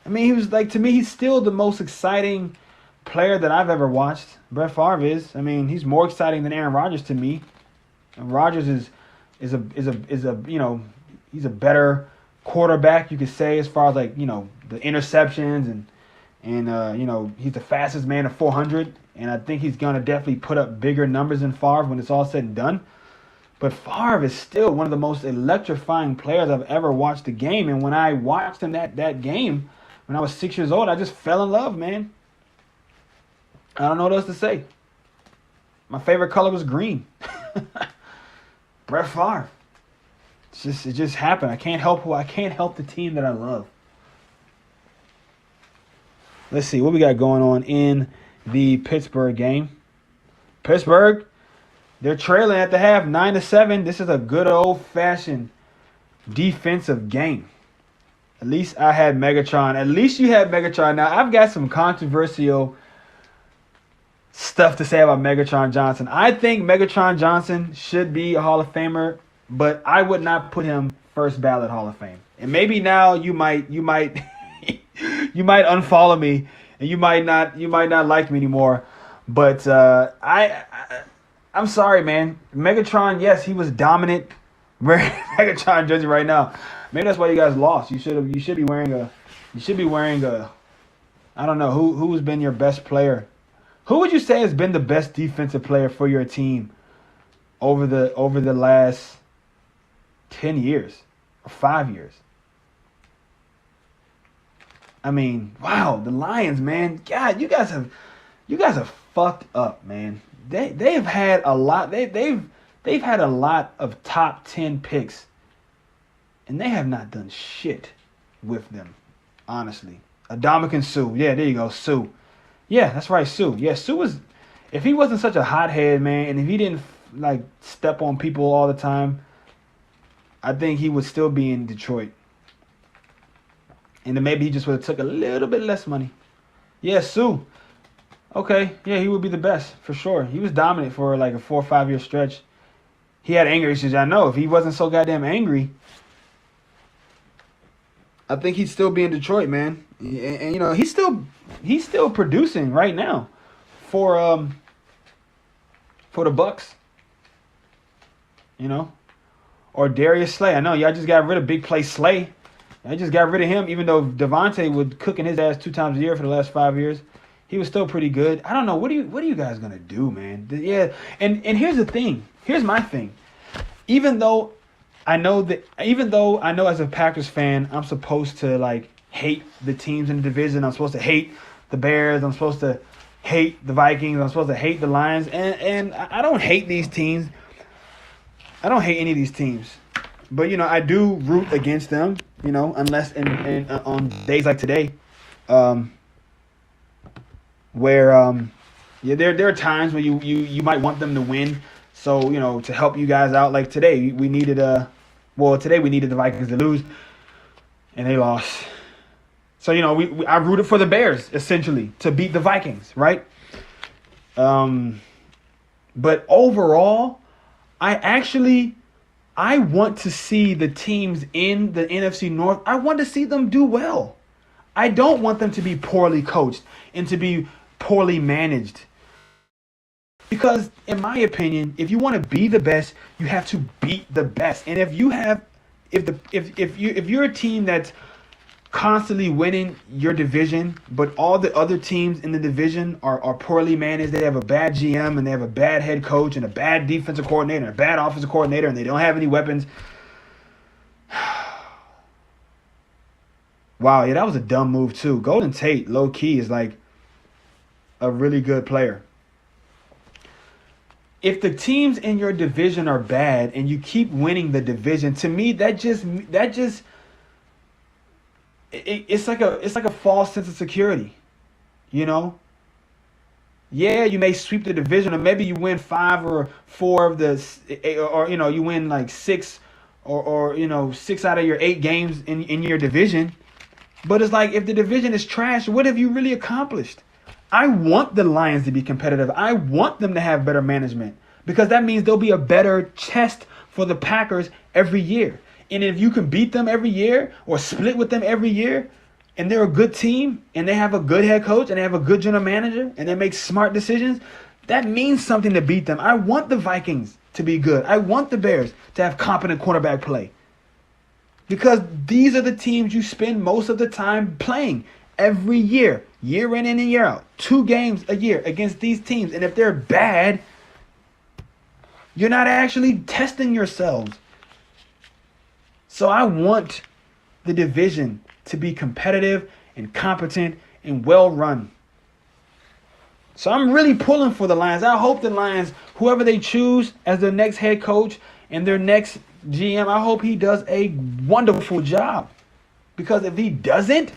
I mean, he was like, to me, he's still the most exciting player that I've ever watched. Brett Favre is. I mean, he's more exciting than Aaron Rodgers to me. And Rodgers is a he's a better quarterback, you could say, as far as like the interceptions and he's the fastest man at 400, and I think he's gonna definitely put up bigger numbers than Favre when it's all said and done. But Favre is still one of the most electrifying players I've ever watched the game, and when I watched him that game when I was 6 years old, I just fell in love, man. I don't know what else to say. My favorite color was green. Brett Favre. It just happened. I can't help the team that I love. Let's see what we got going on in the Pittsburgh game. Pittsburgh, they're trailing at the half, 9-7. This is a good old-fashioned defensive game. At least I had Megatron. At least you had Megatron. Now, I've got some controversial stuff to say about Megatron Johnson. I think Megatron Johnson should be a Hall of Famer, but I would not put him first ballot Hall of Fame. And maybe now you might you might unfollow me and you might not like me anymore. But I'm sorry, man. Megatron, yes, he was dominant. Wearing Megatron jersey right now. Maybe that's why you guys lost. You should be wearing a I don't know who's been your best player. Who would you say has been the best defensive player for your team over the last 10 years or 5 years? I mean, wow, the Lions, man. God, you guys have fucked up, man. They've had a lot. They've had a lot of top 10 picks, and they have not done shit with them, honestly. Adamik Sue. Yeah, there you go, Sue. Yeah, that's right, Sue. Yeah, Sue was, if he wasn't such a hothead, man, and if he didn't like step on people all the time, I think he would still be in Detroit. And then maybe he just would have took a little bit less money. Yeah, Sue. Okay, yeah, he would be the best for sure. He was dominant for like a 4 or 5 year stretch. He had anger issues. I know if he wasn't so goddamn angry, I think he'd still be in Detroit, man. And you know he's still producing right now for for the Bucks. You know, or Darius Slay. I know y'all just got rid of Big Play Slay. I just got rid of him, even though Devontae was cooking his ass 2 times a year for the last 5 years. He was still pretty good. I don't know. What are you guys gonna do, man? Yeah, and here's the thing. Here's my thing. Even though I know as a Packers fan, I'm supposed to like hate the teams in the division. I'm supposed to hate the Bears. I'm supposed to hate the Vikings. I'm supposed to hate the Lions. And I don't hate these teams. I don't hate any of these teams. But, you know, I do root against them, you know, unless on days like today, where yeah, there are times where you might want them to win. So, you know, to help you guys out, like today, we needed today we needed the Vikings to lose, and they lost. So, you know, I rooted for the Bears, essentially, to beat the Vikings, right? But overall, I want to see the teams in the NFC North, I want to see them do well. I don't want them to be poorly coached and to be poorly managed. Because in my opinion, if you want to be the best, you have to beat the best. And if you're a team that's constantly winning your division, but all the other teams in the division are poorly managed, they have a bad GM and they have a bad head coach and a bad defensive coordinator and a bad offensive coordinator and they don't have any weapons. Wow, yeah, that was a dumb move too. Golden Tate, low key, is like a really good player. If the teams in your division are bad and you keep winning the division, to me it's like a false sense of security, you know. Yeah, you may sweep the division, or maybe you win 5 or 4 of or you know, you win like 6 or you know 6 out of your 8 games in your division. But it's like if the division is trash, what have you really accomplished? I want the Lions to be competitive. I want them to have better management because that means there'll be a better chest for the Packers every year. And if you can beat them every year or split with them every year and they're a good team and they have a good head coach and they have a good general manager and they make smart decisions, that means something to beat them. I want the Vikings to be good. I want the Bears to have competent quarterback play because these are the teams you spend most of the time playing every year, year in and year out. 2 games a year against these teams. And if they're bad, you're not actually testing yourselves. So I want the division to be competitive and competent and well run. So I'm really pulling for the Lions. I hope the Lions, whoever they choose as their next head coach and their next GM, I hope he does a wonderful job. Because if he doesn't,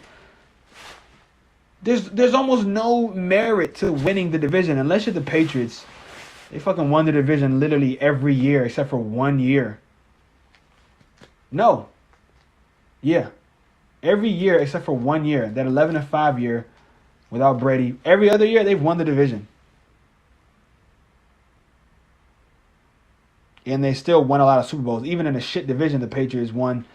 there's almost no merit to winning the division unless you're the Patriots. They fucking won the division literally every year except for 1 year. No. Yeah. Every year except for 1 year. That 11-5 year without Brady. Every other year they've won the division. And they still won a lot of Super Bowls. Even in a shit division, the Patriots won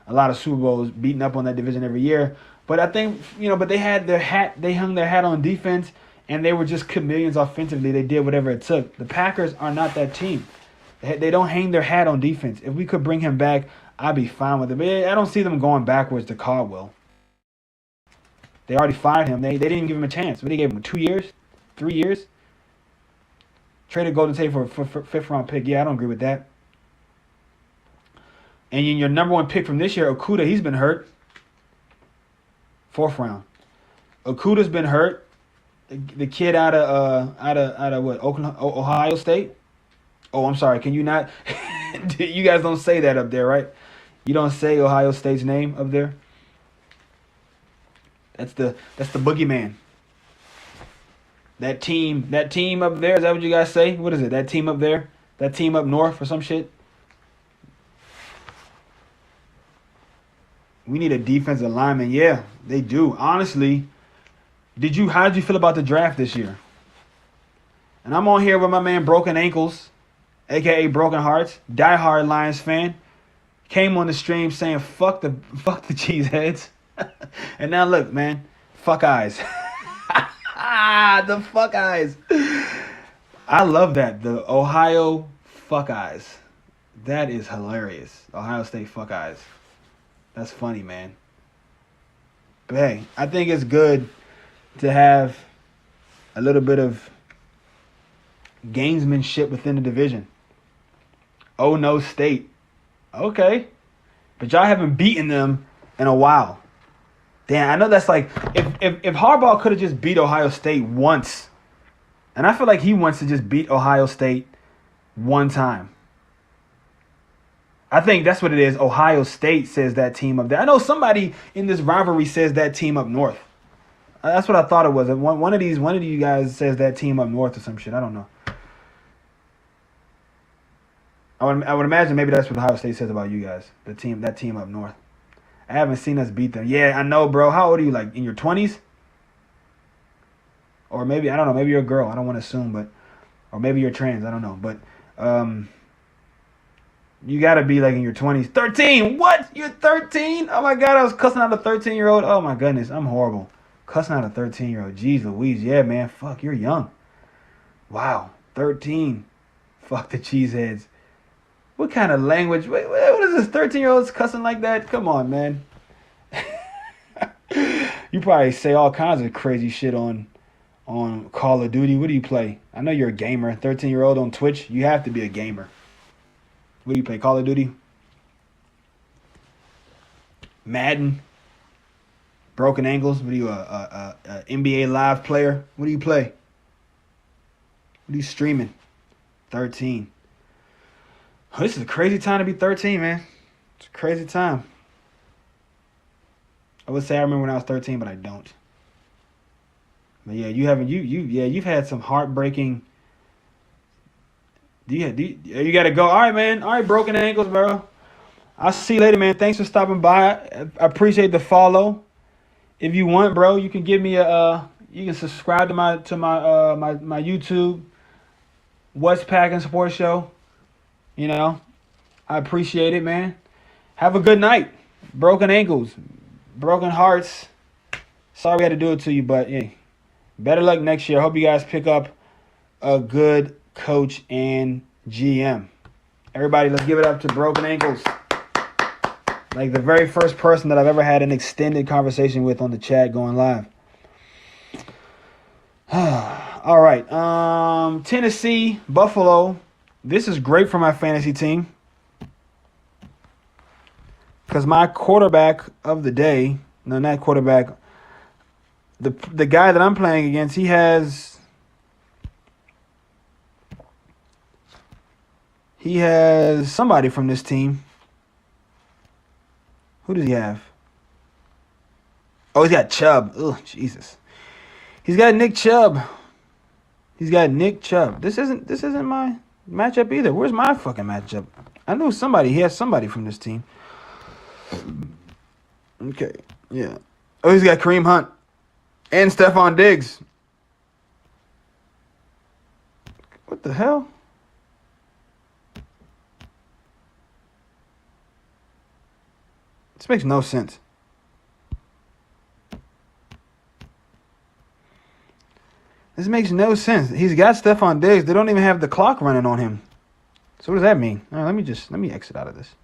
a lot of Super Bowls, beating up on that division every year. But I think, you know, but they hung their hat on defense, and they were just chameleons offensively. They did whatever it took. The Packers are not that team. They don't hang their hat on defense. If we could bring him back, I'd be fine with it. But I don't see them going backwards to Caldwell. They already fired him. They didn't give him a chance. But they gave him 2 years, 3 years. Traded Golden Tate for 5th round pick. Yeah, I don't agree with that. And your number 1 pick from this year, Okudah, he's been hurt. 4th round. Okudah's been hurt. The kid out of what? Ohio State. Oh, I'm sorry. Can you not? You guys don't say that up there, right? You don't say Ohio State's name up there. That's the boogeyman. That team up there. Is that what you guys say? What is it? That team up there? That team up north or some shit? We need a defensive lineman. Yeah, they do. Honestly, how did you feel about the draft this year? And I'm on here with my man Broken Ankles, a.k.a. Broken Hearts, diehard Lions fan. Came on the stream saying, fuck the cheeseheads. And now look, man, fuck eyes. The fuck eyes. I love that. The Ohio fuck eyes. That is hilarious. Ohio State fuck eyes. That's funny, man. But hey, I think it's good to have a little bit of gamesmanship within the division. Oh no, State. Okay. But y'all haven't beaten them in a while. Damn, I know that's like if Harbaugh could have just beat Ohio State once, and I feel like he wants to just beat Ohio State one time. I think that's what it is. Ohio State says that team up there. I know somebody in this rivalry says that team up north. That's what I thought it was. One of you guys says that team up north or some shit. I don't know. I would imagine maybe that's what Ohio State says about you guys. That team up north. I haven't seen us beat them. Yeah, I know, bro. How old are you? Like in your 20s? Or maybe, I don't know, maybe you're a girl. I don't want to assume, or maybe you're trans. I don't know. But you got to be like in your 20s. 13! What? You're 13? Oh my God, I was cussing out a 13-year-old. Oh my goodness, I'm horrible. Cussing out a 13-year-old. Jeez Louise. Yeah, man. Fuck, you're young. Wow. 13. Fuck the cheeseheads. What kind of language? What is this 13-year-olds cussing like that? Come on, man. You probably say all kinds of crazy shit on Call of Duty. What do you play? I know you're a gamer. 13-year-old on Twitch. You have to be a gamer. What do you play? Call of Duty? Madden? Broken Ankles? What are you, a NBA Live player? What do you play? What are you streaming? 13. Oh, this is a crazy time to be 13, man. It's a crazy time. I would say I remember when I was 13, but I don't. But yeah, you've had some heartbreaking. You got to go. All right, man. All right, Broken Ankles, bro. I'll see you later, man. Thanks for stopping by. I appreciate the follow. If you want, bro, you can give me you can subscribe to my YouTube What's Packing Sports Show. You know, I appreciate it, man. Have a good night. Broken Ankles, Broken Hearts. Sorry we had to do it to you, but hey, better luck next year. I hope you guys pick up a good coach and GM. Everybody, let's give it up to Broken Ankles. Like the very first person that I've ever had an extended conversation with on the chat going live. All right. Tennessee, Buffalo. This is great for my fantasy team. Because my quarterback of the day, no, not quarterback, the guy that I'm playing against, he has somebody from this team. Who does he have? Oh, he's got Chubb. Oh, Jesus. He's got Nick Chubb. This isn't my matchup either. Where's my fucking matchup? I know he has somebody from this team. Okay, yeah. Oh, he's got Kareem Hunt and Stephon Diggs. What the hell? This makes no sense. This makes no sense. He's got Stephon Diggs. They don't even have the clock running on him. So what does that mean? All right, let me exit out of this.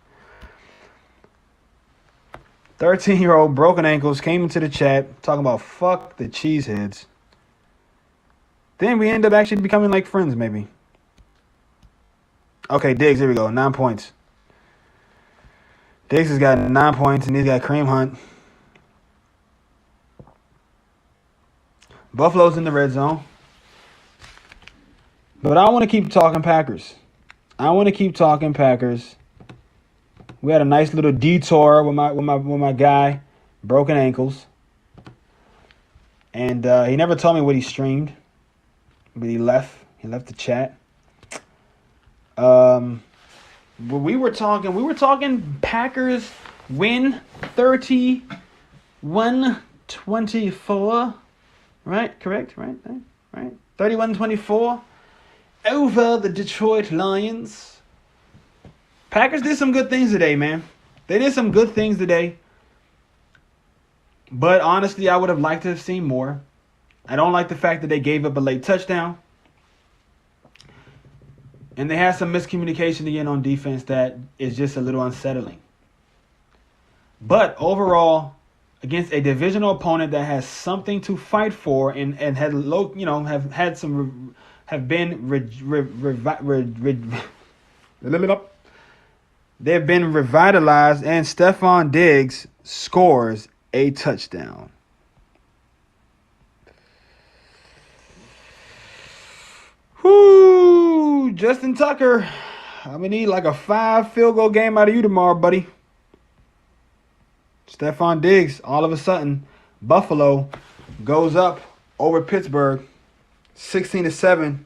13-year-old Broken Ankles came into the chat talking about fuck the cheeseheads. Then we end up actually becoming like friends, maybe. Okay, Diggs, here we go. 9 points. Diggs has got 9 points, and he's got Kareem Hunt. Buffalo's in the red zone. But I want to keep talking Packers. We had a nice little detour with my guy, Broken Ankles. And he never told me what he streamed. But he left. He left the chat. But we were talking Packers win 31-24. Right? Correct? Right? 31-24 over the Detroit Lions. Packers did some good things today, man. They did some good things today. But honestly, I would have liked to have seen more. I don't like the fact that they gave up a late touchdown. And they had some miscommunication again on defense that is just a little unsettling. But overall, against a divisional opponent that has something to fight for and had low, they've been revitalized, and Stephon Diggs scores a touchdown. Whoo, Justin Tucker, I'm gonna need like a 5 field goal game out of you tomorrow, buddy. Stephon Diggs, all of a sudden, Buffalo goes up over Pittsburgh, 16-7.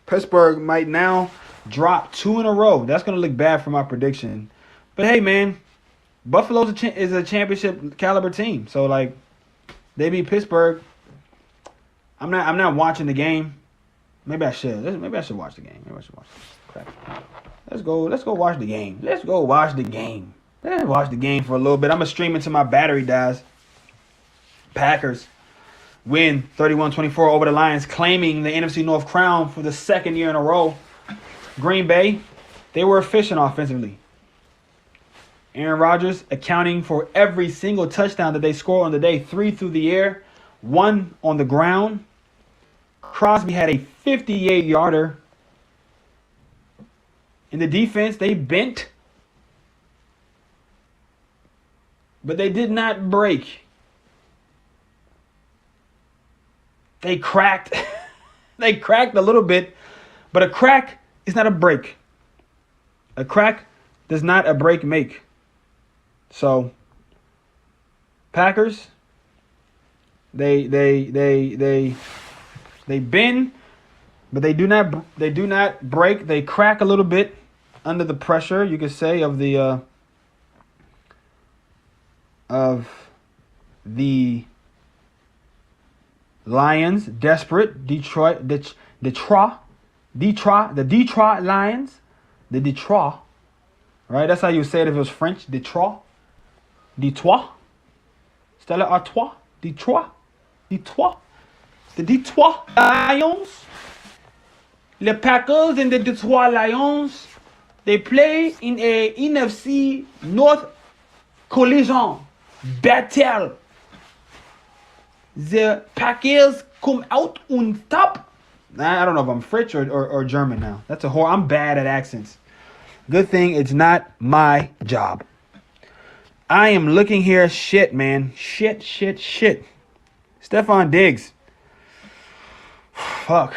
Pittsburgh might now drop 2 in a row. That's going to look bad for my prediction. But hey, man, Buffalo is a championship caliber team. So like, they beat Pittsburgh. I'm not watching the game. Maybe I should. Maybe I should watch the game. Maybe I should watch this. Crap. Let's go watch the game. Let's watch the game for a little bit. I'm going to stream until my battery dies. Packers win 31-24 over the Lions, claiming the NFC North crown for the second year in a row. Green Bay, they were efficient offensively. Aaron Rodgers accounting for every single touchdown that they scored on the day. 3 through the air, 1 on the ground. Crosby had a 58-yarder. In the defense, they bent, but they did not break. They cracked. They cracked a little bit, but a crack is not a break. A crack does not a break make. So, Packers, they bend, but they do not break. They crack a little bit under the pressure, you could say, of the Lions, desperate. Detroit Lions. The Detroit. Right? That's how you say it if it was French. Detroit. Stella Artois. Detroit. The Detroit Lions. The Packers and the Detroit Lions. They play in a NFC North collision battle. The Packers come out on top. I don't know if I'm French or German now. That's a I'm bad at accents. Good thing it's not my job. I am looking here. Shit, man. Shit. Stephon Diggs. Fuck.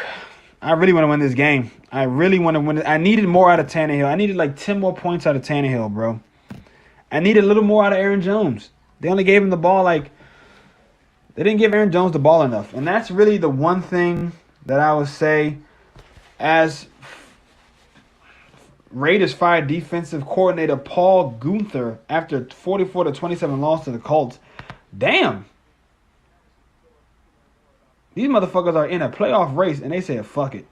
I really want to win this game. I really want to win it. I needed more out of Tannehill. I needed like 10 more points out of Tannehill, bro. I needed a little more out of Aaron Jones. They only gave him the ball they didn't give Aaron Jones the ball enough. And that's really the one thing that I would say as Raiders fired defensive coordinator Paul Guenther after 44-27 loss to the Colts. Damn. These motherfuckers are in a playoff race and they said, fuck it.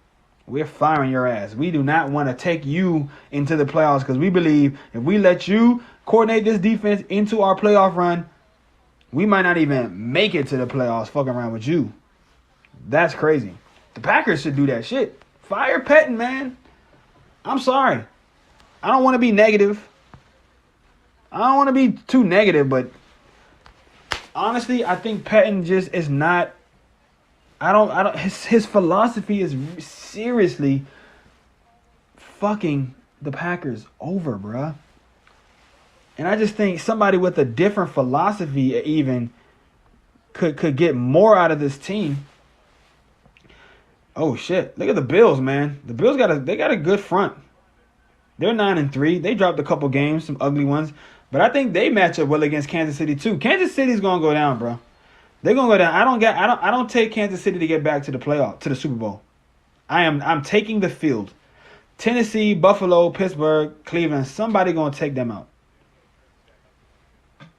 We're firing your ass. We do not want to take you into the playoffs because we believe if we let you coordinate this defense into our playoff run, we might not even make it to the playoffs fucking around with you. That's crazy. The Packers should do that shit. Fire Pettin, man. I'm sorry. I don't want to be negative. I don't want to be too negative, but honestly, I think Pettin just is not. His philosophy is seriously fucking the Packers over, bruh. And I just think somebody with a different philosophy even could get more out of this team. Oh shit! Look at the Bills, man. The Bills got a good front. They're 9-3. They dropped a couple games, some ugly ones, but I think they match up well against Kansas City too. Kansas City's gonna go down, bro. They're gonna go down. I don't take Kansas City to get back to the Super Bowl. I'm taking the field. Tennessee, Buffalo, Pittsburgh, Cleveland. Somebody gonna take them out.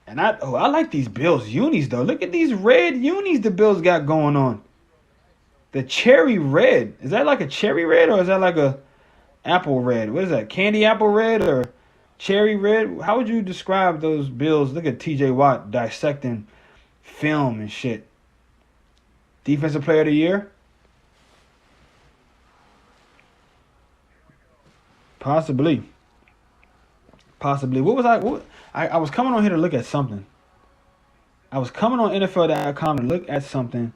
And I like these Bills unis though. Look at these red unis the Bills got going on. The cherry red. Is that like a cherry red or is that like a apple red? What is that? Candy apple red or cherry red? How would you describe those bills? Look at TJ Watt dissecting film and shit. Defensive player of the year? Possibly. What was I was coming on here to look at something. I was coming on NFL.com to look at something.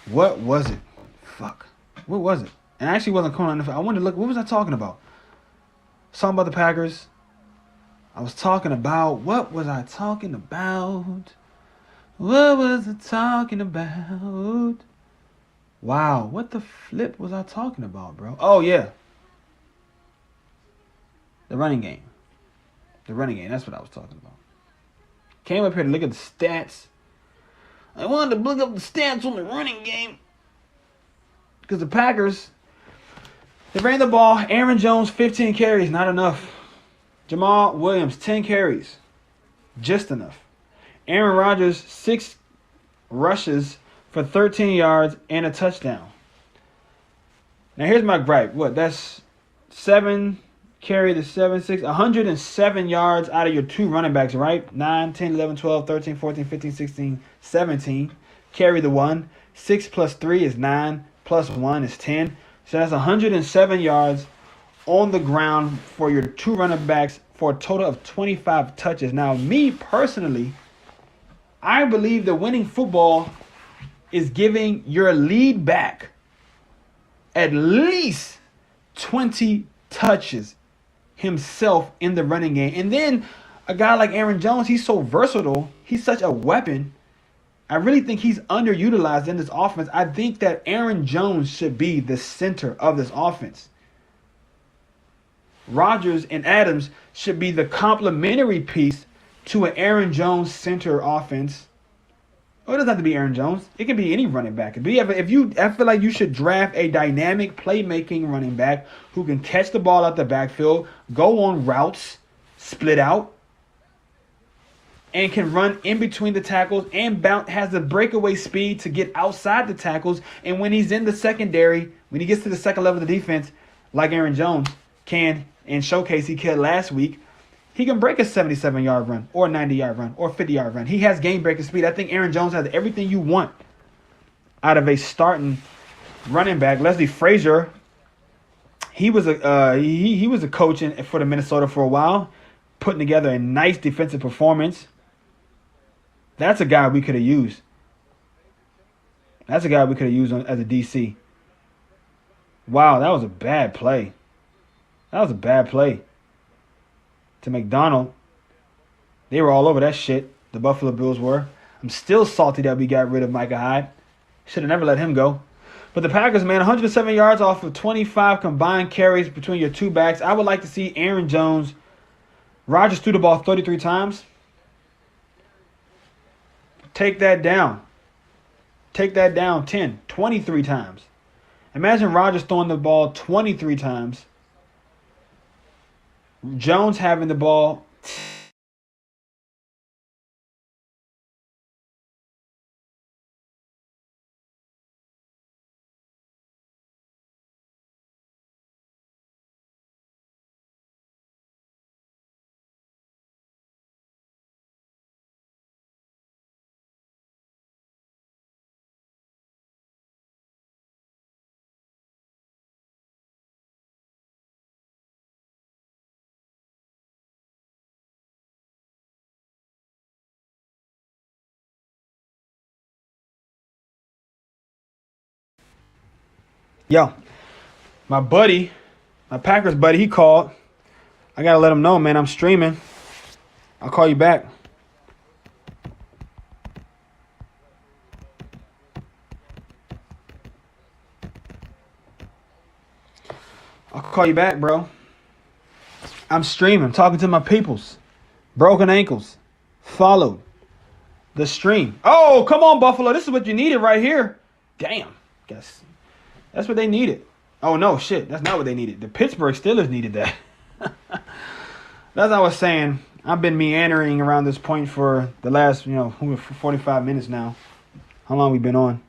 What was it? Fuck. What was it? And I actually wasn't coming on NFL. I wanted to look. What was I talking about? Something about the Packers. I was talking about. What was I talking about? What was I talking about? Wow. What the flip was I talking about, bro? Oh, yeah. The running game. The running game. That's what I was talking about. Came up here to look at the stats. I wanted to look up the stats on the running game. Because the Packers, they ran the ball. Aaron Jones, 15 carries. Not enough. Jamal Williams, 10 carries. Just enough. Aaron Rodgers, 6 rushes for 13 yards and a touchdown. Now here's my gripe. What? That's 7 carry to 7, 6, 107 yards out of your 2 running backs, right? 9, 10, 11, 12, 13, 14, 15, 16, 17. Carry the 1. 6 plus 3 is 9. Plus 1 is 10. So that's 107 yards on the ground for your 2 running backs for a total of 25 touches. Now, me personally, I believe that winning football is giving your lead back at least 20 touches himself in the running game. And then a guy like Aaron Jones, he's so versatile. He's such a weapon. I really think he's underutilized in this offense. I think that Aaron Jones should be the center of this offense. Rodgers and Adams should be the complementary piece to an Aaron Jones center offense. Well, it doesn't have to be Aaron Jones. It can be any running back. I feel like you should draft a dynamic playmaking running back who can catch the ball out the backfield, go on routes, split out, and can run in between the tackles and bounce, has the breakaway speed to get outside the tackles. And when he's in the secondary, when he gets to the second level of the defense, like Aaron Jones can and showcase he could last week, he can break a 77-yard run or a 90-yard run or a 50-yard run. He has game-breaking speed. I think Aaron Jones has everything you want out of a starting running back. Leslie Frazier, he was a coach for the Minnesota for a while, putting together a nice defensive performance. That's a guy we could have used. That's a guy we could have used as a DC. Wow, that was a bad play. That was a bad play. To McDonald, they were all over that shit. The Buffalo Bills were. I'm still salty that we got rid of Micah Hyde. Should have never let him go. But the Packers, man, 107 yards off of 25 combined carries between your 2 backs. I would like to see Aaron Jones. Rodgers threw the ball 33 times. Take that down. Take that down 23 times. Imagine Rodgers throwing the ball 23 times. Jones having the ball. Yo, my Packers buddy, he called. I got to let him know, man, I'm streaming. I'll call you back. I'll call you back, bro. I'm streaming, talking to my peoples. Broken ankles. Followed the stream. Oh, come on, Buffalo. This is what you needed right here. Damn. Guess that's what they needed. Oh, no, shit. That's not what they needed. The Pittsburgh Steelers needed that. That's what I was saying. I've been meandering around this point for the last, 45 minutes now. How long we been on?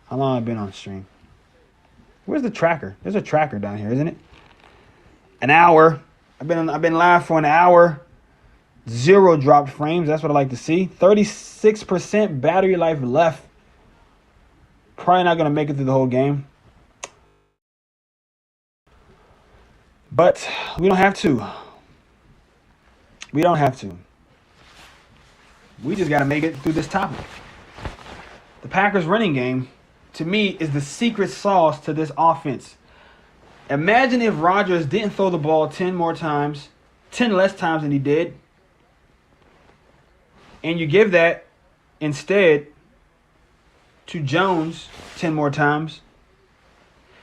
How long have I been on stream? Where's the tracker? There's a tracker down here, isn't it? An hour. I've been live for an hour. 0 dropped frames. That's what I like to see. 36% battery life left. Probably not gonna make it through the whole game. But we don't have to. We don't have to. We just gotta make it through this topic. The Packers running game, to me, is the secret sauce to this offense. Imagine if Rodgers didn't throw the ball 10 more times, 10 less times than he did, and you give that instead to Jones 10 more times.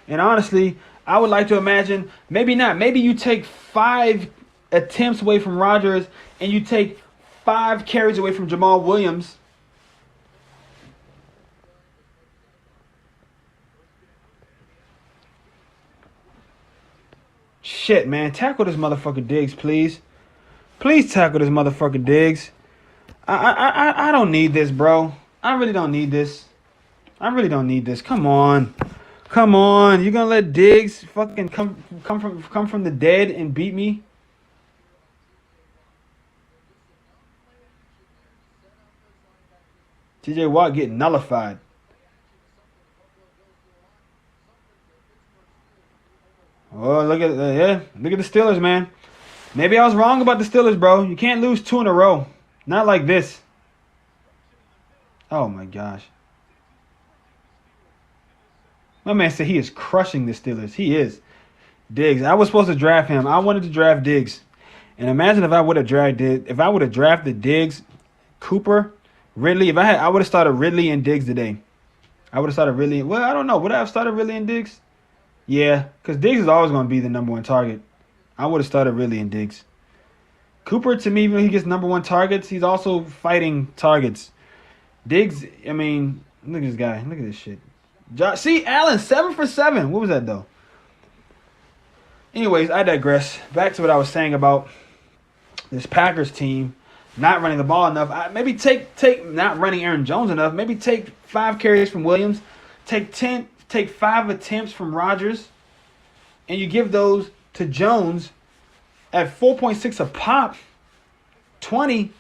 And honestly, I would like to imagine, maybe not, maybe you take 5 attempts away from Rodgers and you take 5 carries away from Jamal Williams. Shit, man. Tackle this motherfucker Diggs, please. Please tackle this motherfucker Diggs. I don't need this, bro. I really don't need this. I really don't need this. Come on. Come on. You gonna let Diggs fucking come from the dead and beat me? TJ Watt getting nullified. Oh, look at look at the Steelers, man. Maybe I was wrong about the Steelers, bro. You can't lose 2 in a row. Not like this. Oh my gosh. My man said he is crushing the Steelers. He is. Diggs. I was supposed to draft him. I wanted to draft Diggs. And imagine if I would have drafted Diggs, Cooper, Ridley. I would have started Ridley and Diggs today. I would have started Ridley. Well, I don't know. Would I have started Ridley and Diggs? Yeah, because Diggs is always going to be the number 1 target. I would have started Ridley and Diggs. Cooper, to me, when he gets number 1 targets, he's also fighting targets. Diggs, I mean, look at this guy. Look at this shit. See, Allen, 7 for 7. What was that, though? Anyways, I digress. Back to what I was saying about this Packers team not running the ball enough. Maybe take not running Aaron Jones enough. Maybe take 5 carries from Williams. Take 5 attempts from Rodgers. And you give those to Jones at 4.6 a pop. 20.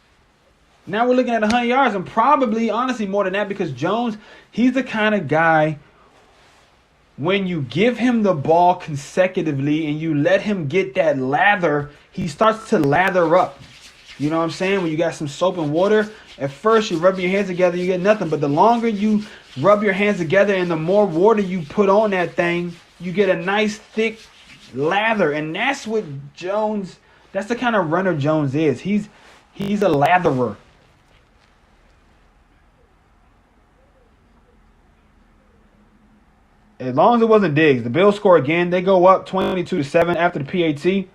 Now we're looking at 100 yards and probably, honestly, more than that because Jones, he's the kind of guy when you give him the ball consecutively and you let him get that lather, he starts to lather up. You know what I'm saying? When you got some soap and water, at first you rub your hands together, you get nothing. But the longer you rub your hands together and the more water you put on that thing, you get a nice thick lather. And that's what Jones, that's the kind of runner Jones is. He's a latherer. As long as it wasn't Diggs. The Bills score again. They go up 22-7 after the PAT.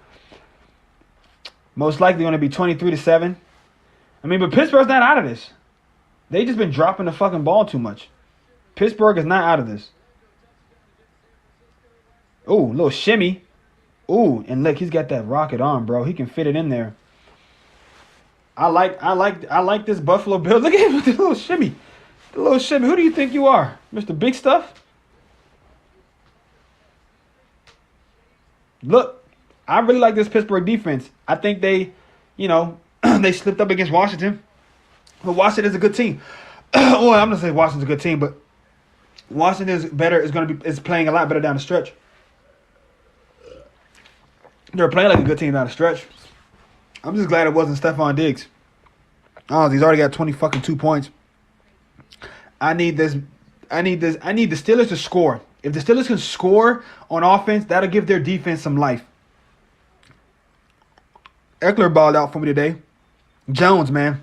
Most likely going to be 23-7. I mean, but Pittsburgh's not out of this. They just been dropping the fucking ball too much. Pittsburgh is not out of this. Ooh, little shimmy. Ooh, and look, he's got that rocket arm, bro. He can fit it in there. I like this Buffalo Bill. Look at him with the little shimmy. The little shimmy. Who do you think you are? Mr. Big Stuff? Look, I really like this Pittsburgh defense. I think they, they slipped up against Washington. But Washington is a good team. Well, I'm gonna say Washington's a good team, but Washington is playing a lot better down the stretch. They're playing like a good team down the stretch. I'm just glad it wasn't Stephon Diggs. Oh, he's already got 2 points. I need the Steelers to score. If the Steelers can score on offense, that'll give their defense some life. Eckler balled out for me today. Jones, man.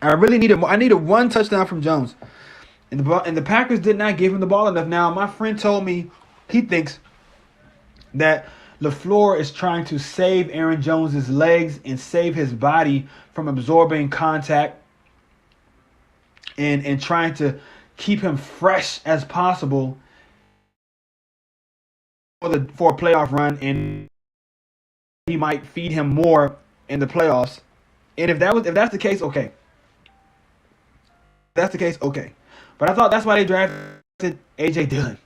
I needed 1 touchdown from Jones. And the Packers did not give him the ball enough. Now, my friend told me he thinks that LaFleur is trying to save Aaron Jones' legs and save his body from absorbing contact and trying to keep him fresh as possible for a playoff run, and he might feed him more in the playoffs. And if that's the case, okay. But I thought that's why they drafted A.J. Dillon.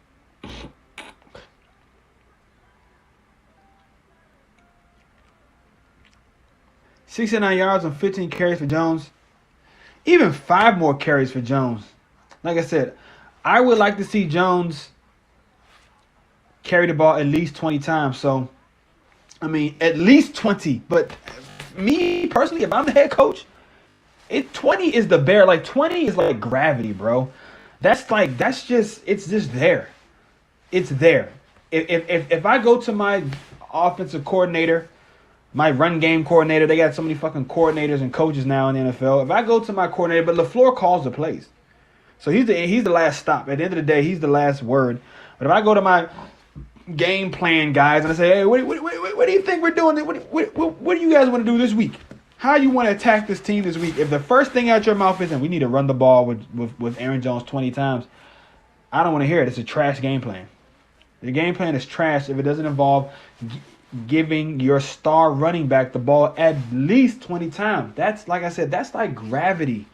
69 yards on 15 carries for Jones. Even 5 more carries for Jones. Like I said, I would like to see Jones carry the ball at least 20 times. So, I mean, at least 20. But me personally, if I'm the head coach, 20 is the bare. Like 20 is like gravity, bro. It's just there. It's there. If I go to my offensive coordinator, my run game coordinator, they got so many fucking coordinators and coaches now in the NFL. If I go to my coordinator, but LaFleur calls the plays. So he's the last stop. At the end of the day, he's the last word. But if I go to my game plan guys and I say, hey, what do you think we're doing? What do you guys want to do this week? How you want to attack this team this week? If the first thing out your mouth is, and we need to run the ball with Aaron Jones 20 times, I don't want to hear it. It's a trash game plan. The game plan is trash if it doesn't involve giving your star running back the ball at least 20 times. That's, like I said, that's like gravity.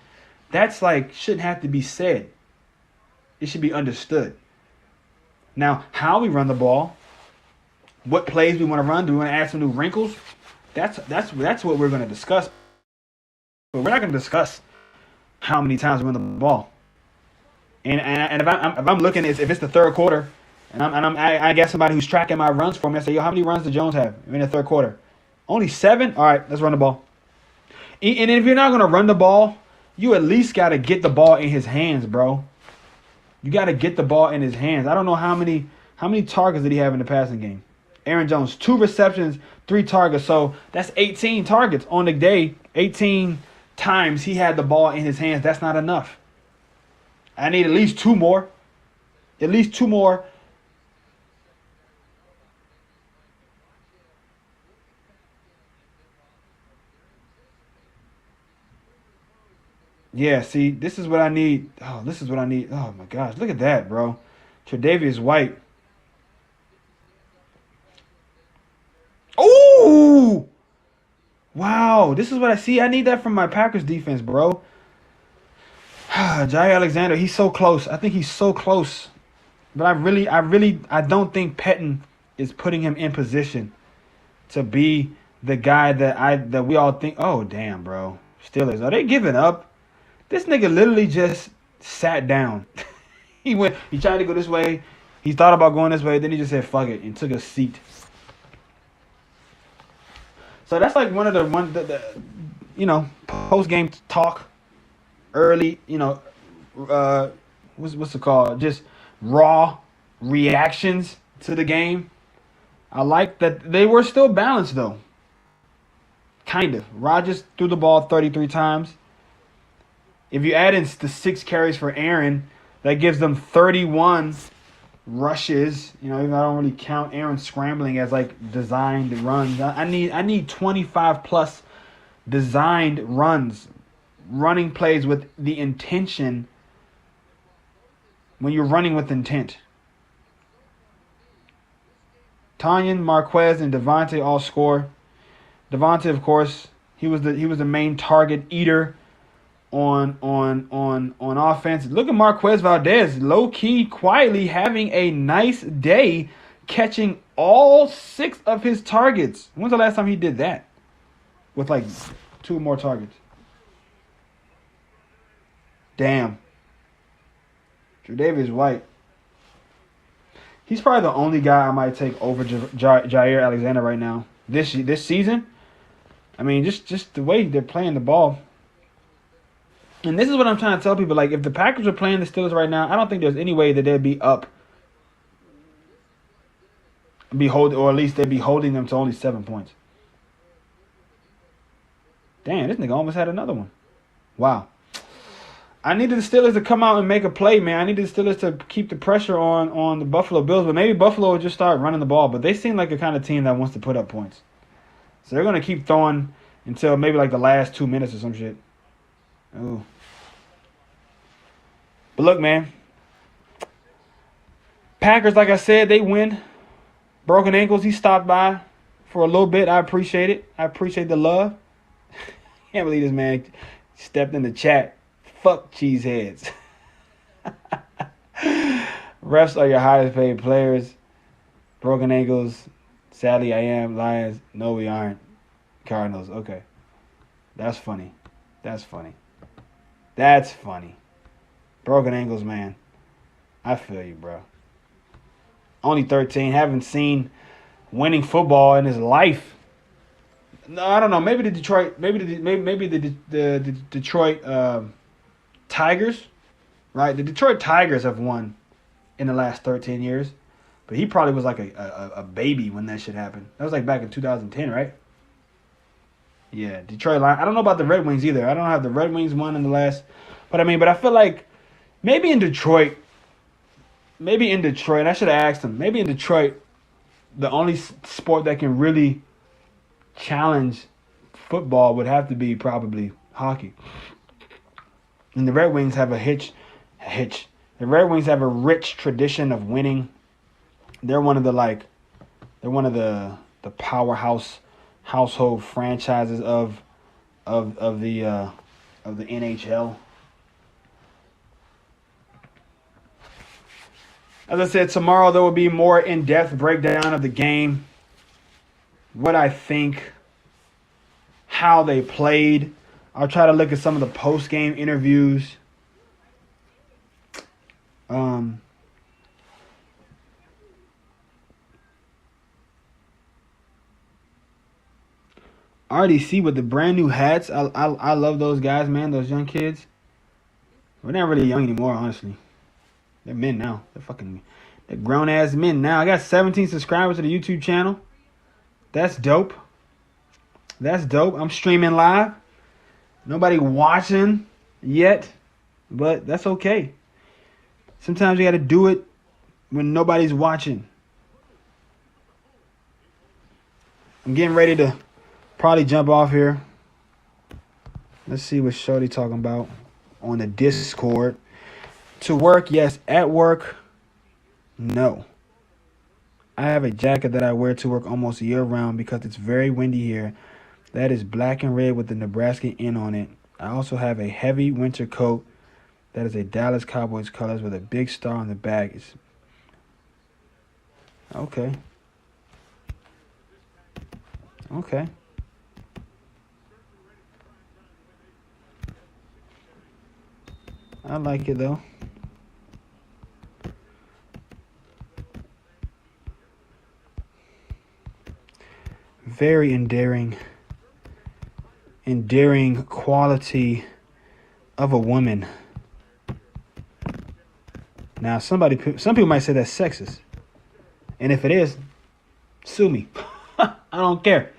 That's like, shouldn't have to be said. It should be understood. Now, how we run the ball, what plays we want to run, do we want to add some new wrinkles? That's what we're going to discuss. But we're not going to discuss how many times we run the ball. And if I'm looking, if it's the third quarter, and I got somebody who's tracking my runs for me, I say, yo, how many runs did Jones have in the third quarter? Only 7? All right, let's run the ball. And if you're not going to run the ball, you at least got to get the ball in his hands, bro. You got to get the ball in his hands. I don't know how many targets did he have in the passing game. Aaron Jones, 2 receptions, 3 targets. So that's 18 targets on the day. 18 times he had the ball in his hands. That's not enough. I need at least 2 more. At least 2 more. Yeah, see, this is what I need. Oh, this is what I need. Oh, my gosh. Look at that, bro. Tre'Davious White. Oh! Wow. This is what I see. I need that from my Packers defense, bro. Jair Alexander, he's so close. I think he's so close. But I don't think Pettin is putting him in position to be the guy that we all think, oh, damn, bro. Steelers, are they giving up? This nigga literally just sat down. He tried to go this way. He thought about going this way. Then he just said, fuck it, and took a seat. So that's like one of the post-game talk, early, what's it called? Just raw reactions to the game. I like that they were still balanced, though. Kind of. Rodgers threw the ball 33 times. If you add in the 6 carries for Aaron, that gives them 31 rushes. Even though I don't really count Aaron scrambling as like designed runs. I need 25 plus designed runs, running plays with the intention. When you're running with intent. Tanyan, Marquez, and Devontae all score. Devontae, of course, he was the main target eater on offense. Look at Marquez Valdez, low key, quietly having a nice day, catching all 6 of his targets. When's the last time he did that? With like 2 more targets. Damn. Tre'Davious White. He's probably the only guy I might take over Jair Alexander right now. This season. I mean, just the way they're playing the ball. And this is what I'm trying to tell people. Like, if the Packers are playing the Steelers right now, I don't think there's any way that they'd be up. Or at least they'd be holding them to only 7 points. Damn, this nigga almost had another one. Wow. I needed the Steelers to come out and make a play, man. I needed the Steelers to keep the pressure on the Buffalo Bills. But maybe Buffalo will just start running the ball. But they seem like a kind of team that wants to put up points. So they're going to keep throwing until maybe like the last 2 minutes or some shit. Ooh. But look, man. Packers, like I said, they win. Broken ankles, he stopped by for a little bit. I appreciate it. I appreciate the love. Can't believe this man stepped in the chat. Fuck cheeseheads. Refs are your highest paid players. Broken ankles. Sadly, I am. Lions. No, we aren't. Cardinals. Okay. That's funny. That's funny. That's funny. Broken ankles, man. I feel you, bro. Only 13. Haven't seen winning football in his life. No, I don't know. Maybe the Detroit. Maybe the Detroit Tigers. Right. The Detroit Tigers have won in the last 13 years. But he probably was like a baby when that shit happened. That was like back in 2010, right? Yeah, Detroit Lions. I don't know about the Red Wings either. I don't have the Red Wings won in the last. But I feel like maybe in Detroit, I should have asked him, maybe in Detroit, the only sport that can really challenge football would have to be probably hockey. And the Red Wings have a hitch. The Red Wings have a rich tradition of winning. They're one of the powerhouse household franchises of the NHL. As I said, tomorrow there will be more in-depth breakdown of the game, what I think, how they played. I'll try to look at some of the post-game interviews. I already see with the brand new hats. I love those guys, man. Those young kids. We're not really young anymore, honestly. They're men now. They're grown ass men now. I got 17 subscribers to the YouTube channel. That's dope. I'm streaming live. Nobody watching yet, but that's okay. Sometimes you got to do it when nobody's watching. I'm getting ready to probably jump off here. Let's see what Shorty talking about on the Discord. To work, yes. At work, no. I have a jacket that I wear to work almost year round because it's very windy here. That is black and red with the Nebraska N on it. I also have a heavy winter coat that is a Dallas Cowboys colors with a big star on the back. Okay. I like it though. Very endearing quality of a woman. Now, some people might say that's sexist. And if it is, sue me. I don't care.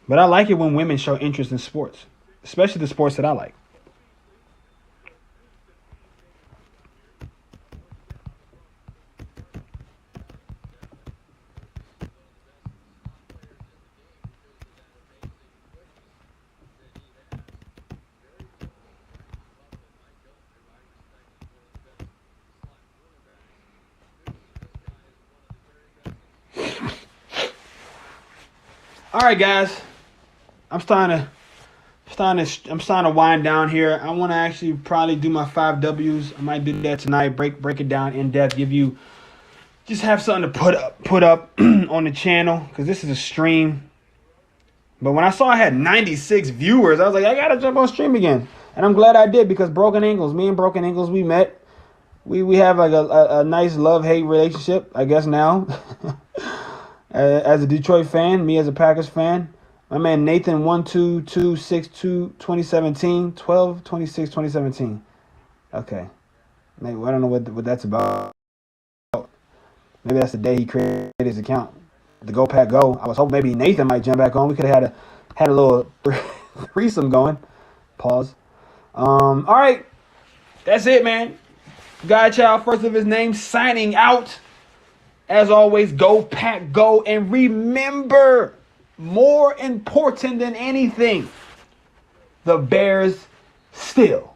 But I like it when women show interest in sports, especially the sports that I like. All right, guys. I'm starting to wind down here. I want to actually probably do my 5 W's. I might do that tonight. Break it down in depth. Just have something to put up on the channel because this is a stream. But when I saw I had 96 viewers, I was like, I gotta jump on stream again, and I'm glad I did because me and Broken Ankles, we met. We have like a nice love-hate relationship, I guess now. As a Detroit fan, me as a Packers fan, my man Nathan 12262 2017 12/26/2017. Okay, maybe I don't know what that's about. Maybe that's the day he created his account. The Go Pack Go. I was hoping maybe Nathan might jump back on. We could have had a little threesome going. Pause. All right, that's it, man. Godchild, first of his name, signing out. As always, Go Pack Go, and remember, more important than anything, the Bears still